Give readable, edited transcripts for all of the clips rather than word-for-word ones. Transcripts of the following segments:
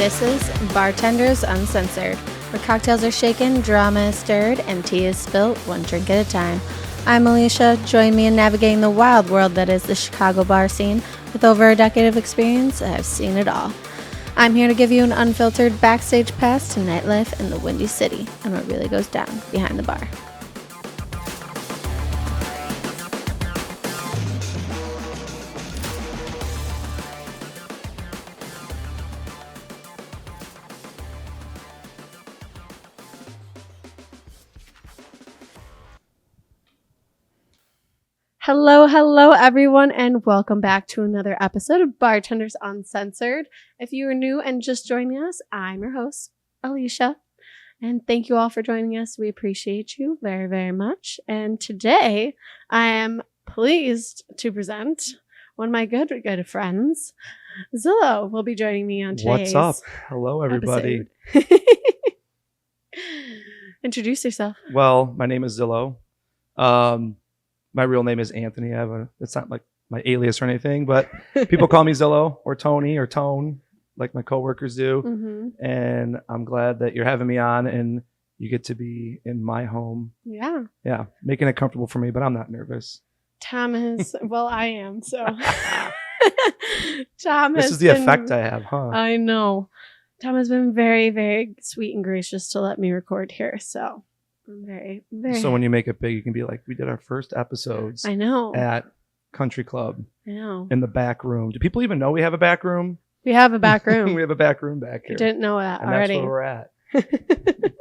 This is Bartenders Uncensored, where cocktails are shaken, drama is stirred, and tea is spilt one drink at a time. I'm Alicia. Join me in navigating the wild world that is the Chicago bar scene. With over a decade of experience, I have seen it all. I'm here to give you an unfiltered backstage pass to nightlife in the Windy City and what really goes down behind the bar. Hello, everyone, and welcome back to another episode of Bartenders Uncensored. If you are new and just joining us, I'm your host, Alicia, and thank you all for joining us. We appreciate you very, very much. And today, I am pleased to present one of my good friends, Zillow, will be joining me on today's What's up? Hello, everybody. Introduce yourself. Well, my name is Zillow. My real name is Anthony. It's not like my alias or anything, but people call me Zillow or Tony or Tone, like my coworkers do. Mm-hmm. And I'm glad that you're having me on and you get to be in my home. Yeah. Yeah, making it comfortable for me, but I'm not nervous. Thomas, well, I am, so. Tom This has is the been, effect I have, huh? I know. Tom has been very, very sweet and gracious to let me record here, so I'm very, very. So when you make it big, you can be like, we did our first episodes I know. at Country Club I know. in the back room. Do people even know we have a back room? We have a back room. We have a back room back here. You didn't know that and already. that's where we're at.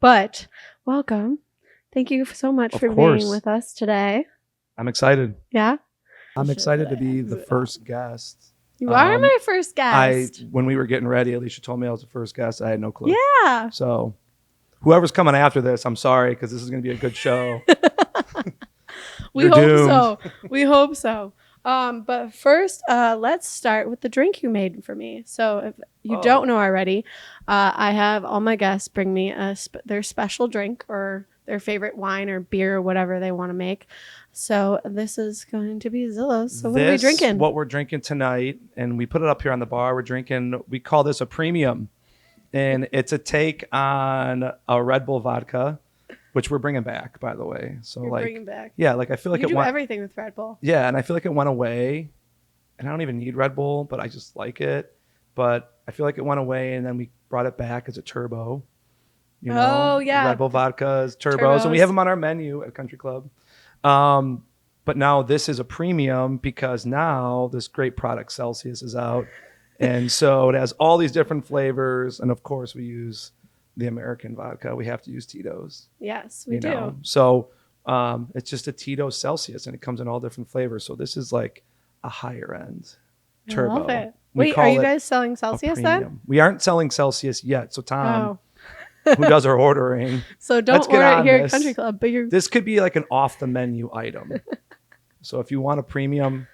But welcome. Thank you so much Of for course. being with us today. I'm excited. Yeah? I'm excited to be the first guest. You are my first guest. When we were getting ready, Alicia told me I was the first guest. I had no clue. Yeah. So whoever's coming after this, I'm sorry, because this is going to be a good show. We hope so. But first, let's start with the drink you made for me. So if you don't know already, I have all my guests bring me their special drink or their favorite wine or beer or whatever they want to make. So this is going to be Zillow's. So what are we drinking? What we're drinking tonight, and we put it up here on the bar. We call this a premium. And it's a take on a Red Bull vodka, which we're bringing back, by the way. So You're bringing back. Yeah, like I feel like you do everything with Red Bull. Yeah, and I feel like it went away, and I don't even need Red Bull, but I just like it. But I feel like it went away, and then we brought it back as a turbo. You know, oh yeah, Red Bull vodkas, turbos, and we have them on our menu at Country Club. But now this is a premium because now this great product Celcius is out. And so it has all these different flavors. And of course, we use the American vodka. We have to use Titos. Yes, we do. So it's just a Titos Celcius, and it comes in all different flavors. So this is like a higher end turbo. I love it. Wait, are you guys selling Celsius then? We aren't selling Celsius yet. So Tom, who does our ordering. So don't order it here at Country Club. But this could be like an off the menu item. So if you want a premium,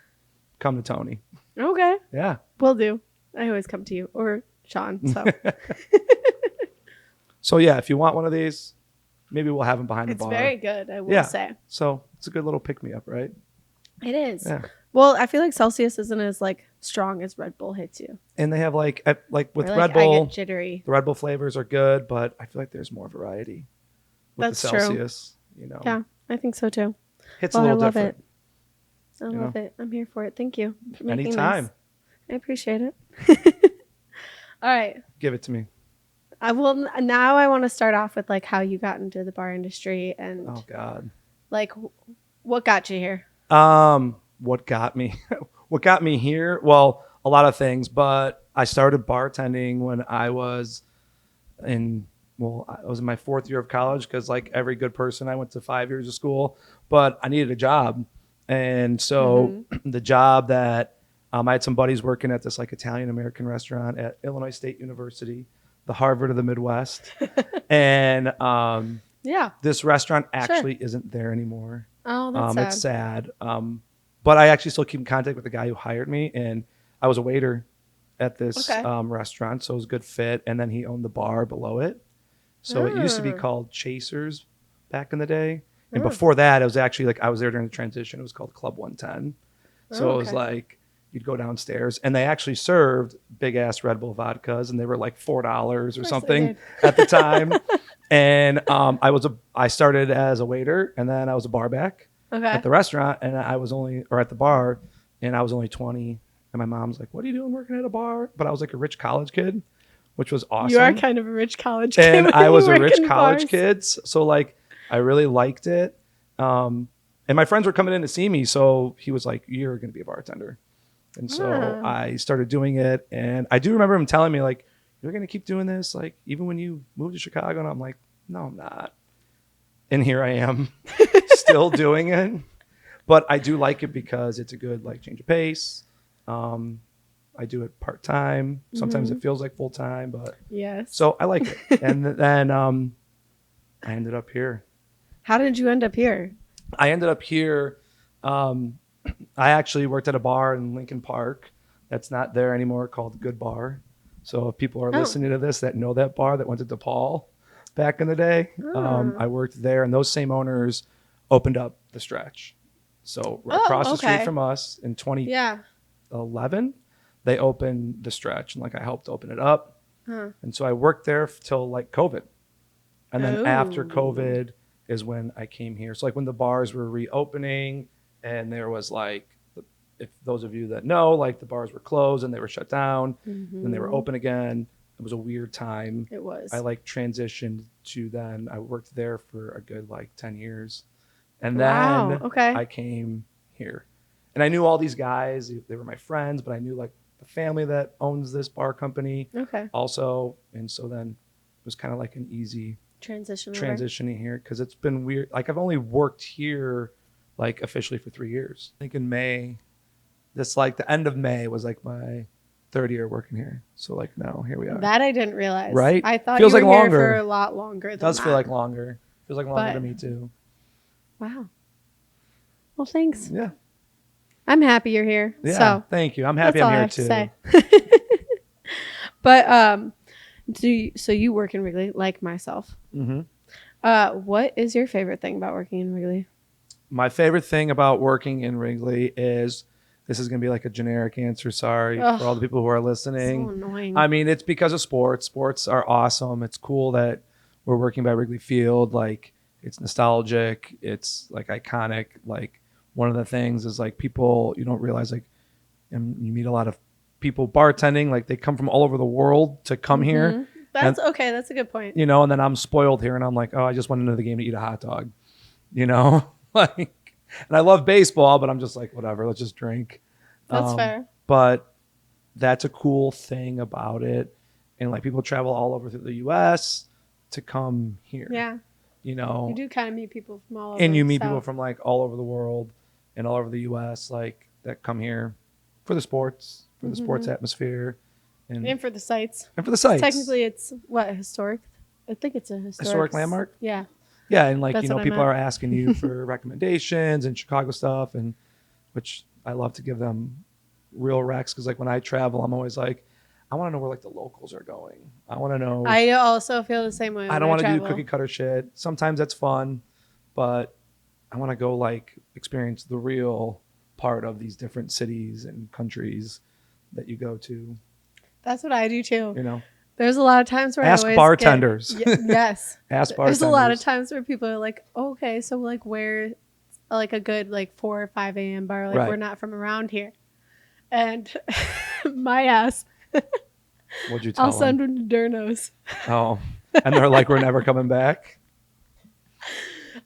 come to Tony. Okay. Yeah. Will do. I always come to you or Sean. So. So yeah, if you want one of these, maybe we'll have them behind the bar. It's very good, I will say. So it's a good little pick-me-up, right? It is. Yeah. Well, I feel like Celsius isn't as like strong as Red Bull hits you. And they have like with or Red Bull, I get jittery. The Red Bull flavors are good, but I feel like there's more variety with That's the Celsius. True. You know. Yeah, I think so too. Hits a little I love different. I love it. I'm here for it. Thank you for making Anytime. This. I appreciate it. All right. Give it to me. I will. Now I want to start off with like how you got into the bar industry and oh God, like what got you here? What got me? What got me here? Well, a lot of things, but I started bartending when I was I was in my 4th year of college because like every good person, I went to 5 years of school, but I needed a job. And so the job that I had some buddies working at this like Italian-American restaurant at Illinois State University, the Harvard of the Midwest. And this restaurant actually isn't there anymore. Oh, that's sad. It's sad. But I actually still keep in contact with the guy who hired me, and I was a waiter at this restaurant, so it was a good fit. And then he owned the bar below it. So it used to be called Chasers back in the day. And before that, it was actually like I was there during the transition. It was called Club 110. So it was like, you'd go downstairs, and they actually served big ass Red Bull vodkas, and they were like $4 or something at the time. And I started as a waiter, and then I was a bar back at the restaurant, and at the bar, and I was only 20. And my mom's like, "What are you doing working at a bar?" But I was like a rich college kid, which was awesome. You are kind of a rich college kid. And I was a rich college kid, so like I really liked it. And my friends were coming in to see me, so he was like, "You're going to be a bartender." And so I started doing it, and I do remember him telling me like, "You're going to keep doing this, like even when you move to Chicago." And I'm like, "No, I'm not." And here I am, still doing it. But I do like it because it's a good like change of pace. I do it part time. Sometimes it feels like full time, but yes. So I like it. And then I ended up here. How did you end up here? I ended up here. I actually worked at a bar in Lincoln Park that's not there anymore called Good Bar. So if people are listening to this that know that bar that went to DePaul back in the day, I worked there, and those same owners opened up the Stretch. So across the street from us in 2011, they opened the Stretch, and like I helped open it up. And so I worked there till like COVID. And then after COVID is when I came here. So like when the bars were reopening, and there was like, if those of you that know, like the bars were closed and they were shut down, then they were open again. It was a weird time. It was. I like transitioned to then I worked there for a good like 10 years. And then I came here. And I knew all these guys. They were my friends, but I knew like the family that owns this bar company also. And so then it was kind of like an easy transitioning here, because it's been weird. Like I've only worked here like officially for 3 years. I think in May, the end of May was like my third year working here. So like now here we are. That I didn't realize. Right? I thought feels you were like here longer. for a lot longer than that. It does feel like longer. Feels like longer to me too. Wow. Well, thanks. Yeah. I'm happy you're here. Yeah. So thank you. I'm happy I'm here too. Say. But so you work in Wrigley like myself. What is your favorite thing about working in Wrigley? My favorite thing about working in Wrigley is, this is going to be like a generic answer. Sorry for all the people who are listening. So annoying. I mean, it's because of sports. Sports are awesome. It's cool that we're working by Wrigley Field. Like, it's nostalgic. It's like iconic. Like, one of the things is like people, you don't realize, like, and you meet a lot of people bartending. Like, they come from all over the world to come here. That's okay. That's a good point. You know, and then I'm spoiled here, and I'm like, oh, I just went into the game to eat a hot dog. You know, like, and I love baseball, but I'm just like, whatever, let's just drink. That's fair. But that's a cool thing about it. And like people travel all over the U.S. to come here. Yeah. You know, you do kind of meet people from all over. And you meet people from like all over the world and all over the U.S. like that come here for the sports, for the sports atmosphere. And for the sites. And for the sites. Technically, it's what, historic? I think it's a historic landmark. Yeah. Yeah, and like, that's, you know, people are asking you for recommendations and Chicago stuff, and which I love to give them real recs, because like when I travel, I'm always like, I want to know where like the locals are going. I want to know. I also feel the same way. I don't want to do cookie cutter shit. Sometimes that's fun, but I want to go like experience the real part of these different cities and countries that you go to. That's what I do too. You know. There's a lot of times where ask bartenders. Yes. Ask bartenders. There's a lot of times where people are like, oh, okay, so like where, like a good like 4 or 5 a.m. bar, like we're not from around here, and my ass. What'd you tell them? I'll send them to Durno's. Oh, and they're like, we're never coming back.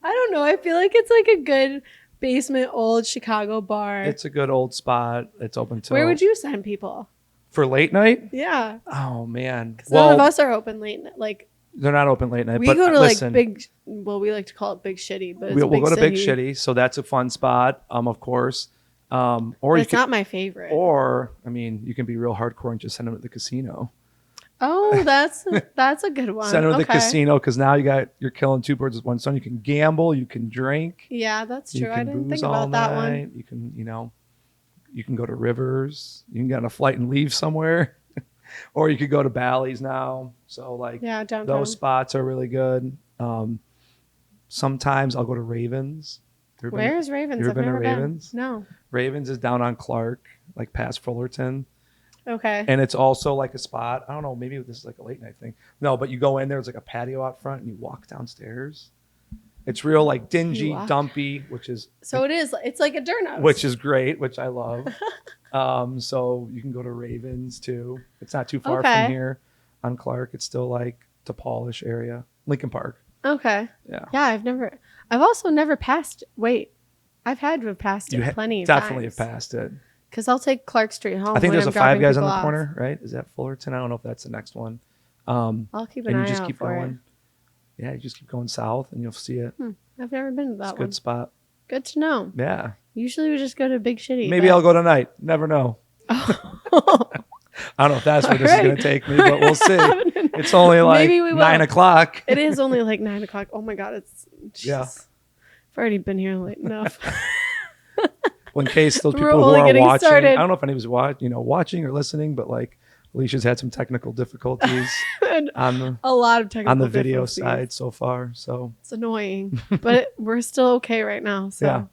I don't know. I feel like it's like a good basement old Chicago bar. It's a good old spot. It's open till. Where would you send people? For late night? Yeah. Oh, man. Well, none of us are open late night. Like, they're not open late night. We go to like big, well, we like to call it Big Shitty, but we'll go to Big Shitty. So that's a fun spot, of course. Or it's not my favorite. Or, I mean, you can be real hardcore and just send them to the casino. Oh, that's a good one. Send them to the casino, because now you're killing two birds with one stone. You can gamble, you can drink. Yeah, that's true. I didn't think about that one. You can, you know. You can go to Rivers. You can get on a flight and leave somewhere. Or you could go to Bally's now. So, like, downtown. Those spots are really good. Sometimes I'll go to Ravens. Where is Ravens? You ever been to Ravens? No. Ravens is down on Clark. like past Fullerton. Okay. And it's also like a spot. I don't know, maybe this is like a late night thing. No, but you go in there, it's like a patio out front and you walk downstairs. It's real like dingy, dumpy, which is so it is. It's like a Durnos, which is great, which I love. So you can go to Ravens too. It's not too far from here on Clark. It's still like DePaulish area, Lincoln Park. Okay. Yeah. Yeah, I've also never passed. Wait, I've had to have passed it plenty of times. Definitely have passed it. Because I'll take Clark Street home. I think when there's I'm a Five Guys on the off. corner, right? Is that Fullerton? I don't know if that's the next one. I'll keep an eye out for it. And you just keep going. Yeah, you just keep going south and you'll see it. I've never been to that one. It's a good spot. Good to know. Yeah. Usually we just go to Big Shitty. Maybe I'll go tonight. Never know. I don't know if that's where this is going to take me, but we'll see. It's only like 9 o'clock. It is only like 9 o'clock. Oh my God. Yeah. I've already been here late enough. Well, in case those people who are watching, I don't know if anybody's watching or listening, but like Alicia's had some technical difficulties on a lot of technical on the video side so far. So it's annoying, but we're still okay right now. So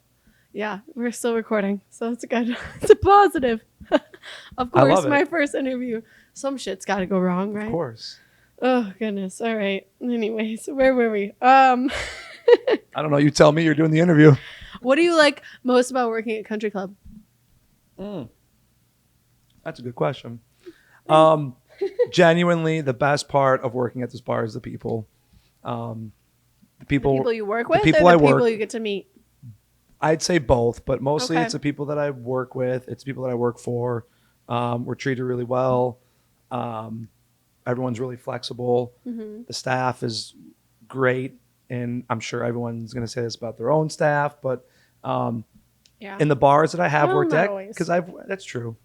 yeah, we're still recording. So it's good. It's a positive. Of course, my first interview, some shit's got to go wrong, right? Of course. Oh goodness. All right. Anyways, where were we? I don't know. You tell me. You're doing the interview. What do you like most about working at Country Club? That's a good question. Genuinely, the best part of working at this bar is the people. The people you work with, the people or the I work, people you get to meet? I'd say both, but mostly it's the people that I work with. It's people that I work for. We're treated really well. Everyone's really flexible. The staff is great. And I'm sure everyone's going to say this about their own staff, but in the bars that I have worked at, because that's true.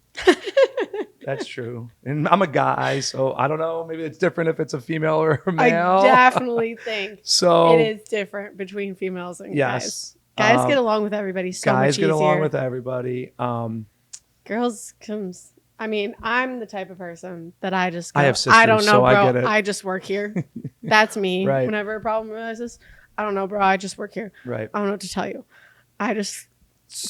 That's true. And I'm a guy, so I don't know. Maybe it's different if it's a female or a male. I definitely think so. It is different between females and guys. Guys get along with everybody so much easier. Guys get along with everybody. Girls comes... I mean, I'm the type of person that I just go, I have sisters, I don't know, so bro. I get it. I just work here. That's me. Right. Whenever a problem arises, I don't know, bro. I just work here. Right. I don't know what to tell you. I just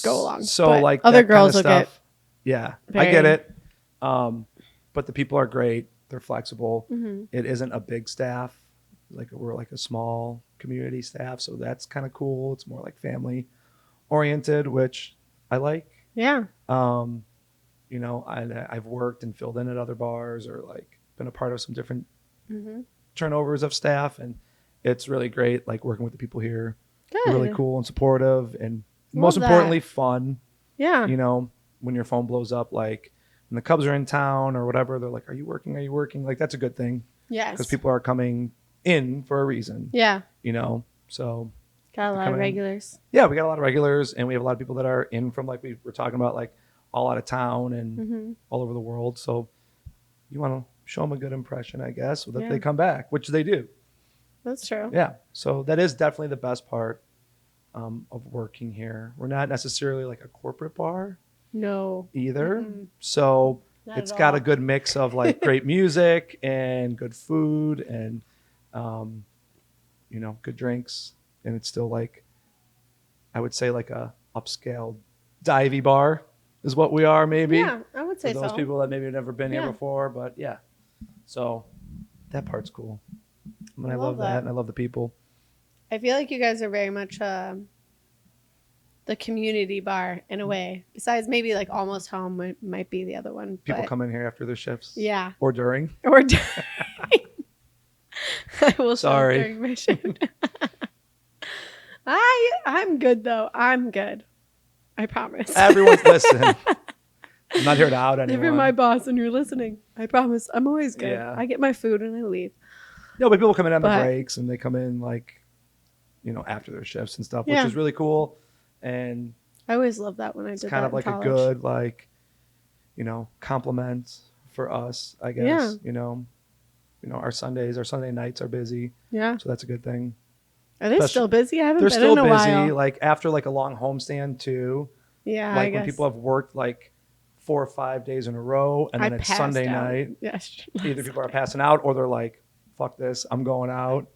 go along. So but like other that girls kind of will stuff. Yeah, I get it. But the people are great. They're flexible. It isn't a big staff. Like we're like a small community staff, so that's kind of cool. It's more like family oriented, which I like. Yeah. I've worked and filled in at other bars or like been a part of some different turnovers of staff, and it's really great. Like working with the people here, they're really cool and supportive, and most importantly, fun. Yeah. When your phone blows up, like when the Cubs are in town or whatever, they're like, "Are you working? Are you working?" Like that's a good thing. Yes. Because people are coming in for a reason. Yeah. So. Got a lot of regulars. Yeah, we got a lot of regulars, and we have a lot of people that are in from like we were talking about, like all out of town and all over the world. So you want to show them a good impression, I guess, so that they come back, which they do. That's true. Yeah. So that is definitely the best part of working here. We're not necessarily like a corporate bar. No. Either. So it's got a good mix of like great music and good food and, good drinks. And it's still like, I would say like a upscale divey bar is what we are, maybe. Yeah, I would say for those people that maybe have never been here before, but yeah. So that part's cool. I love that, and I love the people. I feel like you guys are very much the community bar in a way. Besides maybe like Almost Home might be the other one. People come in here after their shifts. Yeah. Or during. I will Sorry. during my shift. I'm good though. I'm good. I promise. Everyone's listening. I'm not here to out anyone. If you're my boss and you're listening, I promise I'm always good. Yeah. I get my food and I leave. No, but people come in on the breaks and they come in like, after their shifts and stuff, which is really cool. And I always love that when I did that. It's kind of like college. a good, like, compliment for us, I guess. Yeah. Our Sunday nights are busy. Yeah. So that's a good thing. Are they still busy? I haven't been in a while. They're still busy. Like after like a long homestand too. Yeah, like when people have worked like 4 or 5 days in a row, and then it's Sunday night. Yes. Either people are passing out, or they're like, "Fuck this, I'm going out."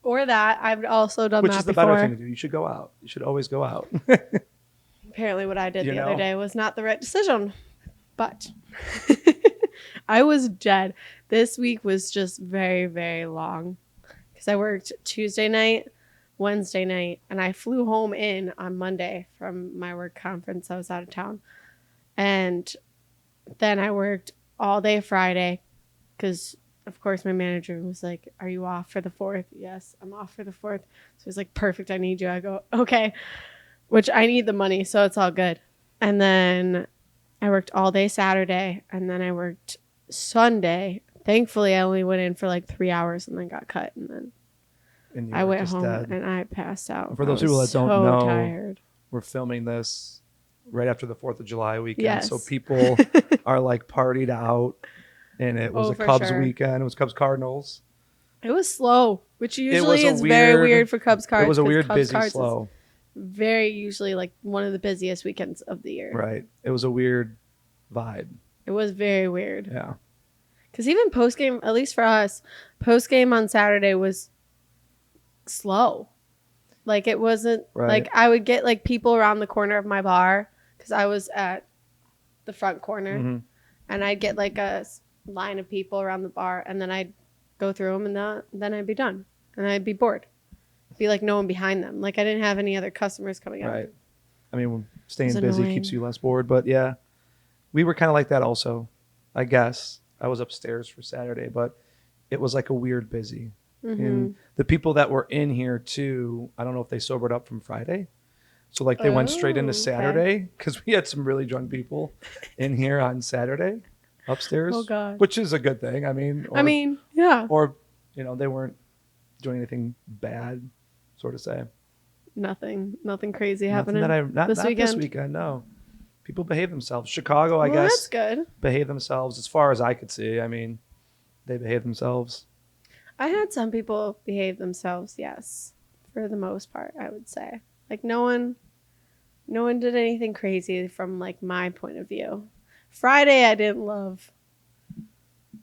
Or that I've also done Which that is the before. better thing to do. You should go out. You should always go out. Apparently, what I did the other day was not the right decision. But I was dead. This week was just very, very long because I worked Tuesday night, Wednesday night, and I flew home in on Monday from my work conference. I was out of town. And then I worked all day Friday because, of course, my manager was like, "Are you off for the 4th?" Yes, I'm off for the 4th. So he's like, "Perfect, I need you." I go, "Okay," which I need the money, so it's all good. And then I worked all day Saturday, and then I worked Sunday. Thankfully, I only went in for like 3 hours and then got cut. And then I went home and I passed out. For those people that don't know, tired. We're filming this right after the 4th of July weekend. Yes. So people are like partied out, and it was a Cubs weekend. It was Cubs Cardinals. It was slow, which usually is very weird for Cubs Cardinals. It was a weird, Cubs busy, slow. Very usually like one of the busiest weekends of the year. Right. It was a weird vibe. It was very weird. Yeah. Because even post game, at least for us, post game on Saturday was slow. Like it wasn't like I would get like people around the corner of my bar because I was at the front corner, and I'd get like a line of people around the bar, and then I'd go through them, and then I'd be done, and I'd be bored. Be like no one behind them. Like I didn't have any other customers coming up. Right. I mean, staying busy keeps you less bored, but yeah, we were kind of like that also, I guess. I was upstairs for Saturday, but it was like a weird busy. And the people that were in here too, I don't know if they sobered up from Friday. So like they went straight into Saturday because we had some really drunk people in here on Saturday upstairs. Oh God. Which is a good thing. I mean, yeah. Or, they weren't doing anything bad, sort of say. Nothing crazy happening not this weekend. This weekend, no. People behave themselves. Chicago, I guess. That's good. Behave themselves as far as I could see. I mean, they behave themselves. I had some people behave themselves, yes. For the most part, I would say. Like no one did anything crazy from like my point of view. Friday I didn't love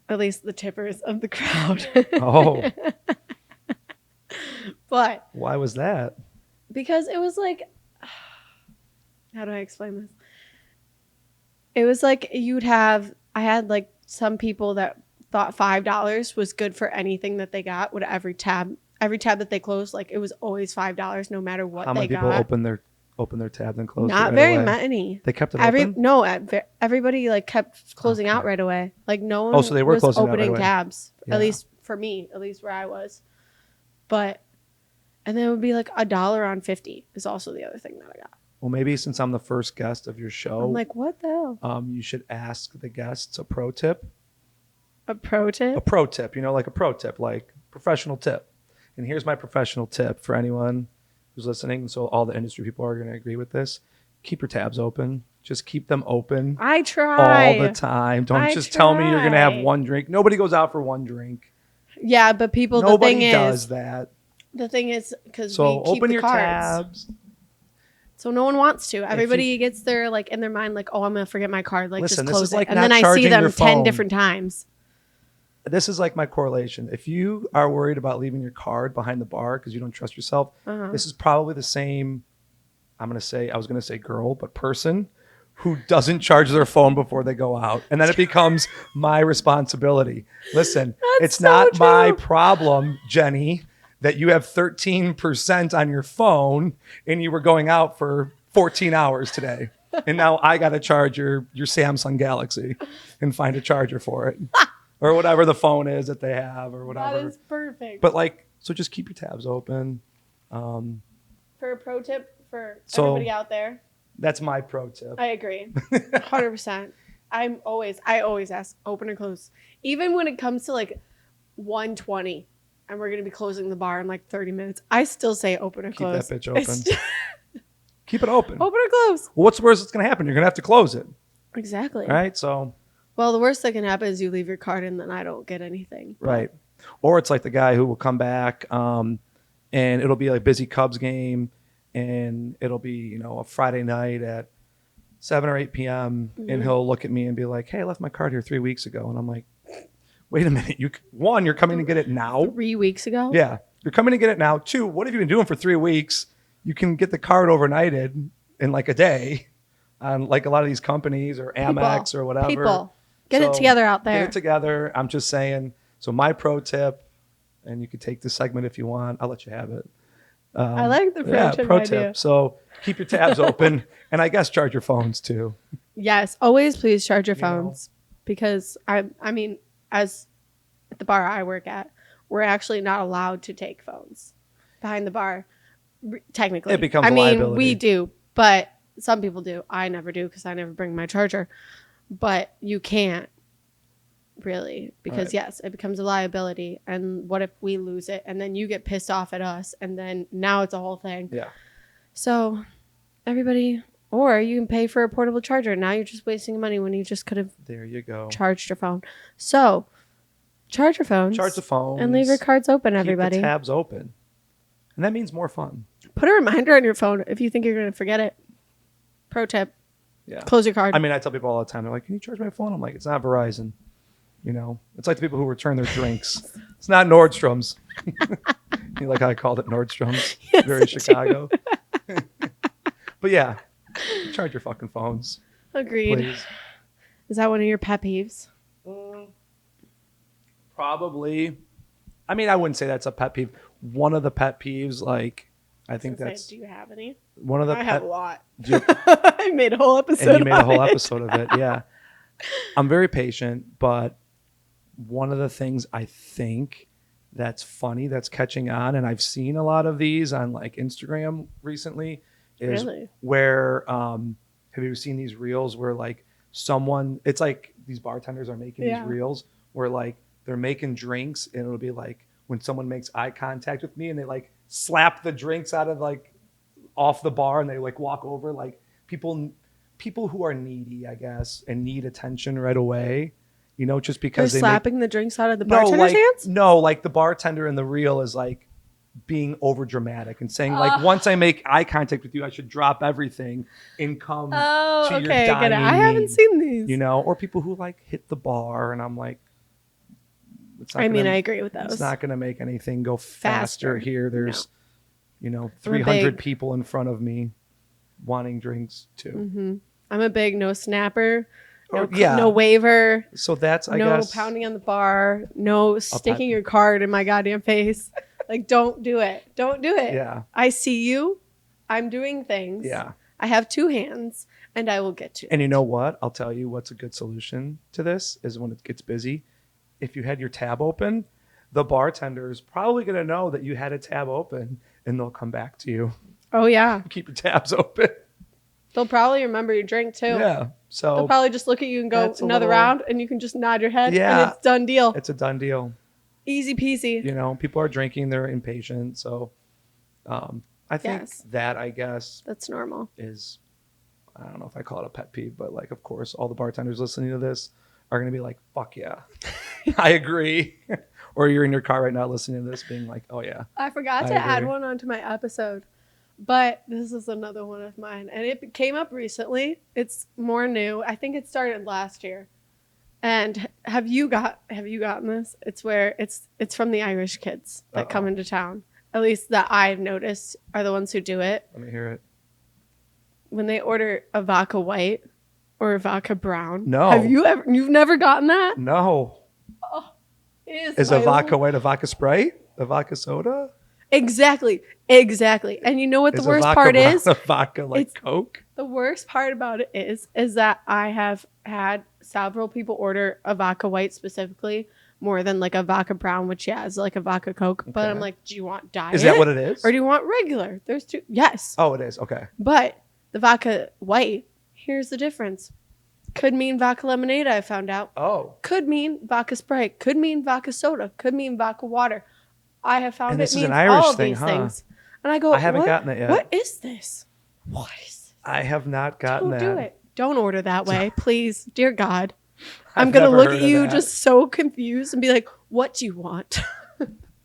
at least the tippers of the crowd. Oh. But why was that? Because it was like, how do I explain this? It was like I had like some people that thought $5 was good for anything that they got with every tab that they closed. Like it was always $5 no matter what they got. How many people open their tabs and close? Not very many. They kept it open? No, everybody like kept closing out right away. Like no one so they were was opening opening tabs. Yeah. At least for me, at least where I was. And then it would be like $1 on 50 is also the other thing that I got. Well, maybe since I'm the first guest of your show, I'm like, what the hell? You should ask the guests a pro tip. A pro tip? A pro tip, like a pro tip, like professional tip. And here's my professional tip for anyone who's listening. So all the industry people are going to agree with this. Keep your tabs open. Just keep them open. I try. All the time. Don't just tell me you're going to have one drink. Nobody goes out for one drink. Yeah, but Nobody does that. The thing is, because we keep open the your cards. Tabs. So no one wants to. Everybody gets their like in their mind like, oh, I'm gonna forget my card. Like listen, just close it. Like and then I see them 10 different times. This is like my correlation. If you are worried about leaving your card behind the bar because you don't trust yourself, this is probably the same. I was gonna say girl, but person who doesn't charge their phone before they go out, and then it becomes my responsibility. Listen, it's so not true. My problem, Jenny, that you have 13% on your phone and you were going out for 14 hours today. And now I got to charge your Samsung Galaxy and find a charger for it. Or whatever the phone is that they have or whatever. That is perfect. But so just keep your tabs open. For a pro tip for everybody out there. That's my pro tip. I agree. 100%. I always ask open or close. Even when it comes to like 1:20. And we're going to be closing the bar in like 30 minutes. I still say open or close. Keep that bitch open. Keep it open. Open or close. Well, what's the worst that's going to happen? You're going to have to close it. Exactly. All right, so. Well, the worst that can happen is you leave your card and then I don't get anything. Right. Or it's like the guy who will come back and it'll be like busy Cubs game and it'll be, a Friday night at 7 or 8 p.m. And he'll look at me and be like, hey, I left my card here 3 weeks ago. And I'm like, wait a minute. You're coming to get it now? 3 weeks ago? Yeah. You're coming to get it now. 2, what have you been doing for 3 weeks? You can get the card overnighted in like a day. on like a lot of these companies or Amex or whatever. People, get it So, together out there. Get it together. I'm just saying. So my pro tip, and you could take this segment if you want. I'll let you have it. I like the pro tip idea. So keep your tabs open, and I guess charge your phones too. Yes, always please charge your You know. phones because I mean, as at the bar I work at, we're actually not allowed to take phones behind the bar. Technically, It becomes I a mean, liability. we do, but some people do. I never do because I never bring my charger. But you can't really because Right. yes, it becomes a liability. And what if we lose it and then you get pissed off at us and then now it's a whole thing. Yeah. So everybody, or you can pay for a portable charger. Now you're just wasting money when you just could have There you go. charged your phone. So charge your phones. Charge the phone and leave your cards open, everybody. Keep the tabs open, and that means more fun. Put a reminder on your phone if you think you're going to forget it. Pro tip. Yeah. Close your card. I mean, I tell people all the time, they're like, "Can you charge my phone?" I'm like, "It's not Verizon." You know, it's like the people who return their drinks. It's not Nordstrom's. You like how I called it Nordstrom's? Yes, Very I Chicago. But yeah, charge your fucking phones, Agreed. please. Is that one of your pet peeves? Probably. I mean, I wouldn't say that's a pet peeve. One of the pet peeves, like, I think Say, that's do you have any? one of the I have a lot. Do you- I made a whole episode. and you made a on whole it. episode of it. Yeah. I'm very patient, but one of the things I think that's funny that's catching on, and I've seen a lot of these on like Instagram recently, is Really? where have you seen these reels where like someone, it's like these bartenders are making Yeah. these reels where like they're making drinks and it'll be like when someone makes eye contact with me and they like slap the drinks out of like off the bar and they like walk over, like people who are needy, I guess, and need attention right away, you know, just They're because slapping the drinks out of the bartender's hands? No, like the bartender in the reel is like being over dramatic and saying like, once I make eye contact with you, I should drop everything and come Oh, to your okay. I get it. dying I haven't need, seen these. you know, or people who like hit the bar and I'm like, it's not I mean, gonna- I agree with those. It's not going to make anything go faster here. There's, you know, I'm a 300 big- people in front of me wanting drinks too. I'm a big no snapper, no, yeah. no waiver, So that's, I no guess, pounding on the bar, no sticking pet- your card in my goddamn face. Like, don't do it. Don't do it. Yeah. I see you. I'm doing things. Yeah. I have two hands and I will get to And it. you know what? I'll tell you what's a good solution to this is when it gets busy. If you had your tab open, the bartender is probably going to know that you had a tab open and they'll come back to you. Oh, yeah. Keep your tabs open. They'll probably remember your drink, too. Yeah. They'll So probably just look at you and go That's a another little- round and you can just nod your head Yeah. and it's done deal. it's a done deal. Easy peasy. You know, people are drinking, they're impatient. So I think Yes. that, I guess, That's normal. is, I don't know if I call it a pet peeve, but like, of course, all the bartenders listening to this are going to be like, fuck yeah, I agree. Or you're in your car right now listening to this being like, oh yeah. I forgot I to add agree. one onto my episode, but this is another one of mine, and it came up recently. It's more new. I think it started last year. And have you gotten this? It's where it's from the Irish kids that come into town. At least that I've noticed are the ones who do it. Let me hear it. When they order a vodka white or a vodka brown. No. You've never gotten that? No. It Is my a vodka white a vodka Sprite? A vodka soda? Exactly. And you know what the Is a worst vodka part brown is? a vodka like It's- Coke? The worst part about it is that I have had several people order a vodka white specifically more than like a vodka brown, which is like a vodka Coke. But I'm Okay. like, do you want diet? Is that what it is? Or do you want regular? There's two. Yes. Oh, it is. Okay. But the vodka white, here's the difference. Could mean vodka lemonade, I found out. Oh. Could mean vodka Sprite. Could mean vodka soda. Could mean vodka water. I have found And it this is means an Irish all of thing, these huh? things. And I go, I haven't what? gotten it yet. What is this? What is this? I have not gotten Don't that. do it. Don't order that way, please. Dear God. I've I'm going to never look heard at of you that. just so confused and be like, what do you want?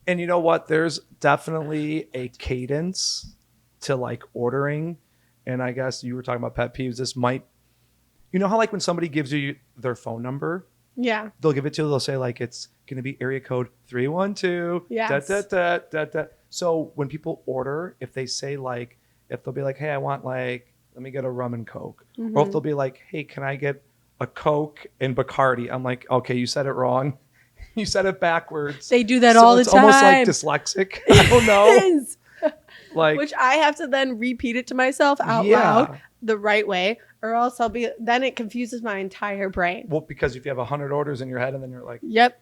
And you know what? There's definitely a cadence to like ordering. And I guess you were talking about pet peeves. This might, you know how like when somebody gives you their phone number, Yeah. they'll give it to you. They'll say like, it's going to be area code 312. Yes. Da, da, da, da, da. So when people order, if they say like, if they'll be like, hey, I want like let me get a rum and Coke. Mm-hmm. Or if they'll be like, hey, can I get a Coke and Bacardi? I'm like, okay, you said it wrong. You said it backwards. They do that all the time. It's almost like dyslexic. I don't know. Like, which I have to then repeat it to myself out loud the right way, or else then it confuses my entire brain. Well, because if you have 100 orders in your head and then you're like, yep.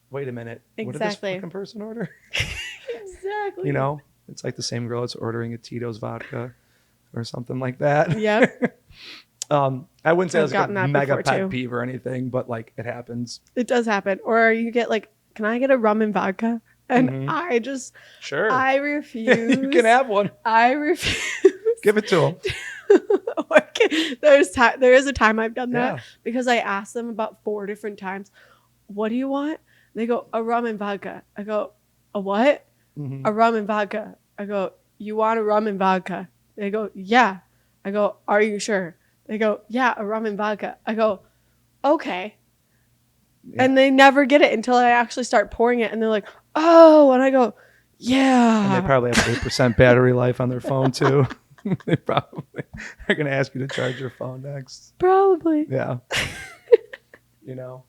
Wait a minute. Exactly. What did this fucking person order? Exactly. You know, it's like the same girl that's ordering a Titos vodka or something like that. Yep. I wouldn't say it's like a mega pet too. peeve or anything, but like it happens. It does happen. Or you get like, can I get a rum and vodka? And I just, sure. I refuse. You can have one. I refuse. Give it to them. There is a time I've done that because I asked them about 4 different times, what do you want? They go, a rum and vodka. I go, a what? A rum and vodka. I go, you want a rum and vodka? They go, yeah. I go, are you sure? They go, yeah, a rum and vodka. I go, okay. Yeah. And they never get it until I actually start pouring it. And they're like, oh, and I go, yeah. And they probably have 8% battery life on their phone too. They probably are going to ask you to charge your phone next. Probably. Yeah. You know?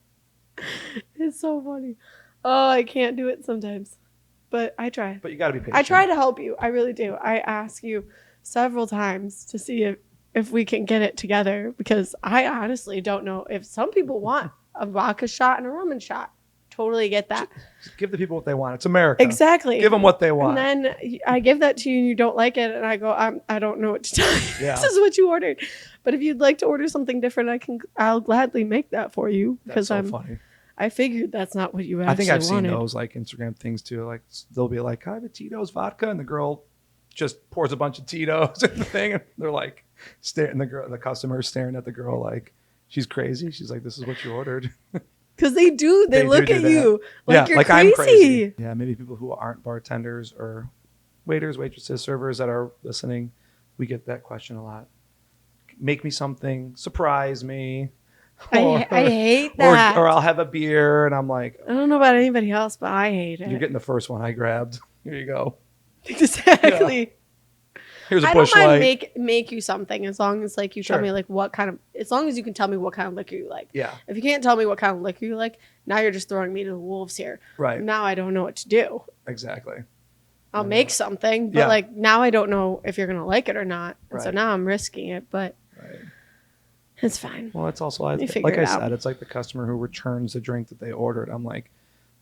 It's so funny. Oh, I can't do it sometimes. But I try. But you got to be patient. I try to help you. I really do. I ask you several times to see if we can get it together because I honestly don't know if some people want a vodka shot and a rum shot. Totally get that. Just give the people what they want. It's America. Exactly. Give them what they want. And then I give that to you and you don't like it. And I go, I don't know what to tell you. Yeah. This is what you ordered. But if you'd like to order something different, I'll gladly make that for you. That's so funny. I figured that's not what you actually wanted. I think I've seen those like Instagram things too. Like they'll be like, I have a Tito's vodka. And the girl just pours a bunch of Tito's in the thing. And they're like, the customer's staring at the girl like she's crazy. She's like, this is what you ordered. Because they do. They look at you like you're crazy. I'm crazy. Yeah, maybe people who aren't bartenders or waiters, waitresses, servers that are listening, we get that question a lot. Make me something. Surprise me. I hate that. Or I'll have a beer, and I'm like, I don't know about anybody else, but I hate it. You're getting the first one I grabbed. Here you go. Exactly. Yeah. Here's a I Busch don't mind Light. make you something as long as like you tell me like what kind of, as long as you can tell me what kind of liquor you like. Yeah. If you can't tell me what kind of liquor you like, now you're just throwing me to the wolves here. Right. Now I don't know what to do. Exactly. I'll make something, but like now I don't know if you're gonna like it or not. And so now I'm risking it, but it's fine. Well, it's also like I said, it's like the customer who returns the drink that they ordered. I'm like,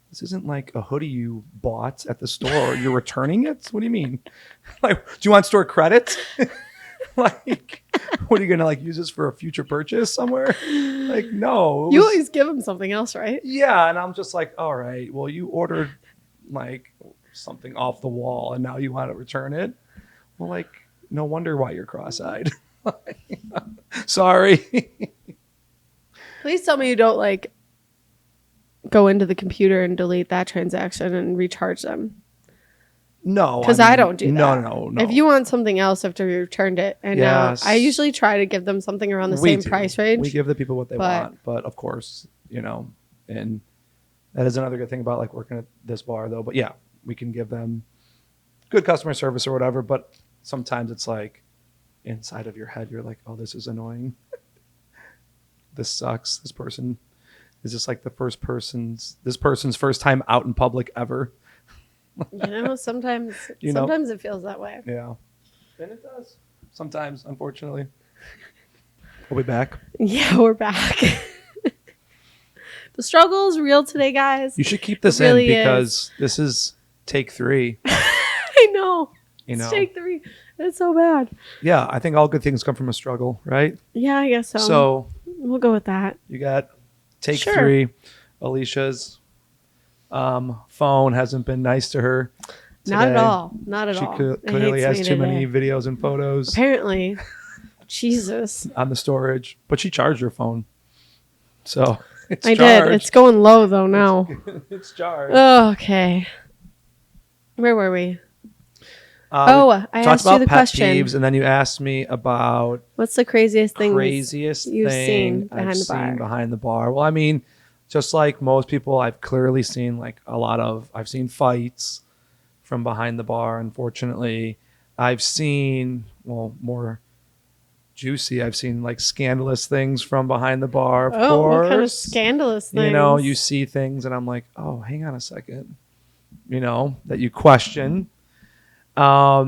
this isn't like a hoodie you bought at the store. You're returning it? What do you mean? Like, do you want store credit? Like, what are you gonna like use this for a future purchase somewhere? Like, no. You always give them something else, right? Yeah, and I'm just like, all right, well, you ordered like something off the wall, and now you want to return it. Well, like, no wonder why you're cross-eyed. Sorry. Please tell me you don't like go into the computer and delete that transaction and recharge them. No, because I don't do that. No. If you want something else after you returned it, and now I usually try to give them something around the same price range. We give the people what they want, but of course, and that is another good thing about like working at this bar, though. But yeah, we can give them good customer service or whatever. But sometimes it's like inside of your head, you're like, oh, this is annoying. This sucks. This person is just like this person's first time out in public ever. Sometimes it feels that way. Yeah. And it does. Sometimes, unfortunately. We'll be back. Yeah, we're back. The struggle is real today, guys. You should keep this in because this is take 3. I know. It's take 3. It's so bad. Yeah, I think all good things come from a struggle, right? Yeah, I guess so. So we'll go with that. You got take 3. Alicia's phone hasn't been nice to her today. Not at all. She clearly has too many videos and photos. Apparently. Jesus. On the storage. But she charged her phone. So it's I charged. did. It's going low though now. It's charged. Oh, okay. Where were we? I asked you the question. Peeves, and then you asked me about what's the craziest thing you've seen behind the bar. Well, I mean, just like most people, I've clearly seen like I've seen fights from behind the bar. Unfortunately, I've seen more juicy. I've seen like scandalous things from behind the bar, of Oh, course. what kind of scandalous things? You know, you see things and I'm like, oh, hang on a second. You know, that you question. But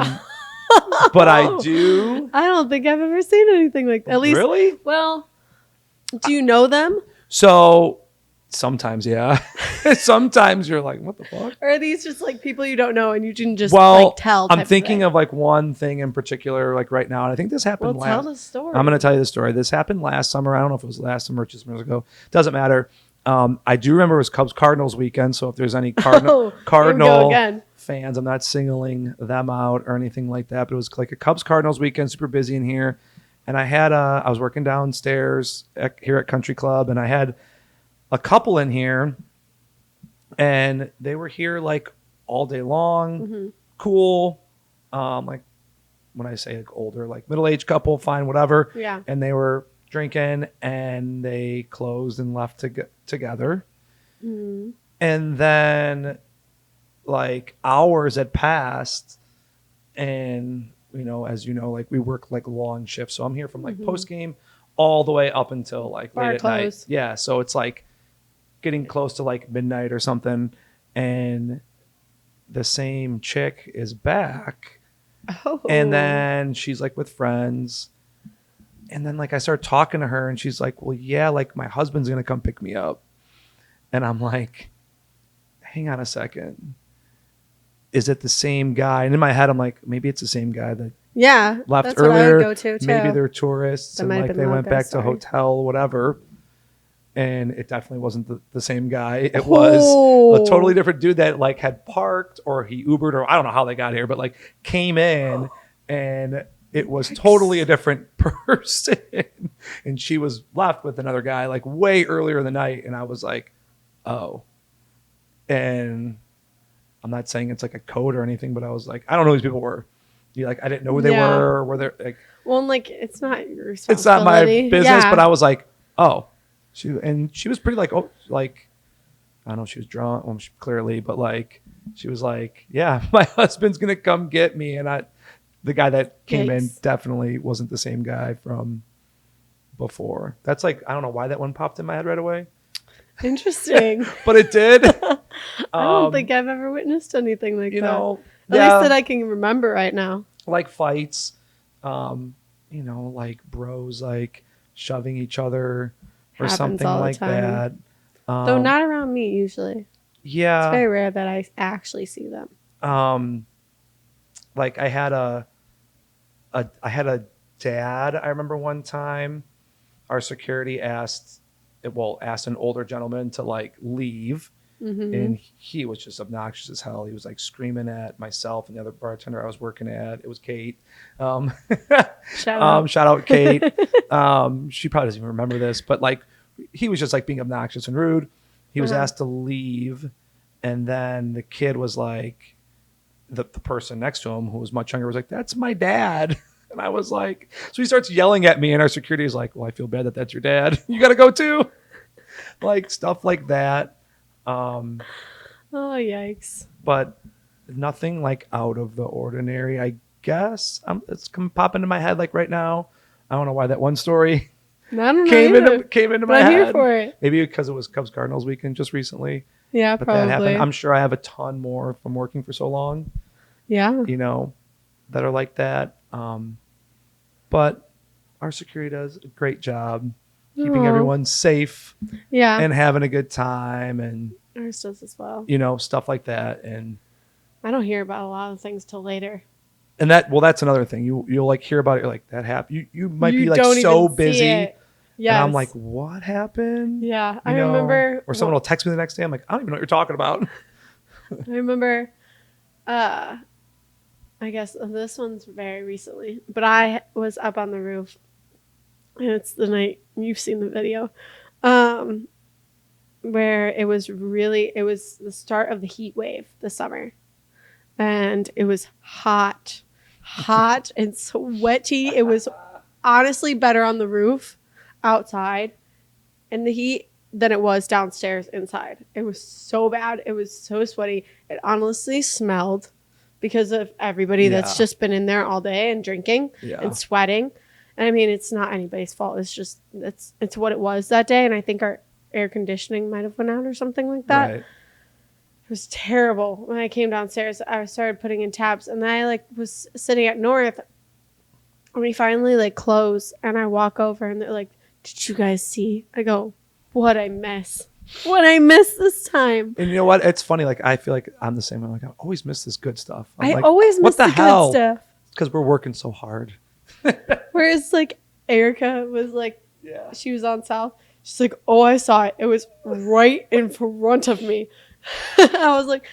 I do. I don't think I've ever seen anything like that. At least, really? Well, do you know them? So sometimes, yeah. Sometimes you're like, what the fuck? Or are these just like people you don't know and you can just like tell? I'm thinking of like one thing in particular, like right now. And I think this happened Well, tell last. the story. I'm going to tell you the story. This happened last summer. I don't know if it was last summer or 2 summers ago. Doesn't matter. I do remember it was Cubs Cardinals weekend. So if there's any Cardinal fans, I'm not singling them out or anything like that. But it was like a Cubs Cardinals weekend, super busy in here. And I was working downstairs here at Country Club, and I had a couple in here, and they were here like all day long. Mm-hmm. Cool. Like when I say like older, like middle-aged couple, fine, whatever. Yeah. And they were drinking, and they closed and left together. Mm-hmm. And then like hours had passed, and you know, as you know, like we work like long shifts. So I'm here from like post game all the way up until like late at night. Yeah. So it's like getting close to like midnight or something. And the same chick is back. Oh. And then she's like with friends. And then like I start talking to her and she's like, well, yeah, like my husband's going to come pick me up. And I'm like, hang on a second. Is it the same guy? And in my head, I'm like, maybe it's the same guy that left that's earlier. What I would go to too. Maybe they're tourists and like they went back to hotel, whatever. And it definitely wasn't the same guy. It was a totally different dude that like had parked or he Ubered or I don't know how they got here, but like came in and it was totally a different person. And she was left with another guy like way earlier in the night. And I was like, oh. And I'm not saying it's like a code or anything, but I was like, I don't know who these people were. Like, I didn't know who they were. Or were they like? Well, like, it's not your responsibility. It's not my business. But I was like, oh, she was pretty like, oh, like, I don't know if she was drunk, well, clearly, but like, she was like, yeah, my husband's gonna come get me, and the guy that came in definitely wasn't the same guy from before. That's like, I don't know why that one popped in my head right away. Interesting. But it did. I don't think I've ever witnessed anything like that. Know, at least that I can remember right now. Like fights, you know, like bros like shoving each other or something like that. Though not around me usually. Yeah. It's very rare that I actually see them. Like I had a dad, I remember one time our security asked an older gentleman to like leave. Mm-hmm. And he was just obnoxious as hell. He was like screaming at myself and the other bartender I was working at. It was Kate. Shout out Kate. She probably doesn't even remember this, but like he was just like being obnoxious and rude. He was asked to leave, and then the kid was like, the person next to him who was much younger was like, "That's my dad." And I was like, so he starts yelling at me, and our security is like, "Well, I feel bad that that's your dad. You got to go too." Like stuff like that. Oh, yikes. But nothing like out of the ordinary, I guess. It's popping into my head like right now. I don't know why that one story came into my head. I'm here for it. Maybe because it was Cubs Cardinals weekend just recently. Yeah, but probably. That happened. I'm sure I have a ton more from working for so long. Yeah. You know, that are like that. But our security does a great job keeping everyone safe. Yeah. And having a good time, and ours does as well. You know, stuff like that. And I don't hear about a lot of things till later. And that's another thing. You'll like hear about it. You're like, that happened. You might be like so busy. Yeah. And I'm like, what happened? Yeah. I remember. Or someone will text me the next day. I'm like, I don't even know what you're talking about. I remember, I guess this one's very recently, but I was up on the roof, and it's the night you've seen the video, where it was the start of the heat wave this summer, and it was hot and sweaty. It was honestly better on the roof outside in the heat than it was downstairs inside. It was so bad. It was so sweaty. It honestly smelled because of everybody that's just been in there all day and drinking and sweating. And I mean, it's not anybody's fault. It's just it's what it was that day. And I think our air conditioning might have went out or something like that. Right. It was terrible. When I came downstairs, I started putting in tabs, and then I like was sitting at North, and we finally like close, and I walk over, and they're like, "Did you guys see?" I go, "What I miss? What I miss this time?" And you know what? It's funny. Like, I feel like I'm the same way. Like, I always miss this good stuff. I always miss the good stuff. Because we're working so hard. Whereas like Erica was like, she was on South. She's like, "Oh, I saw it. It was right in front of me." I was like,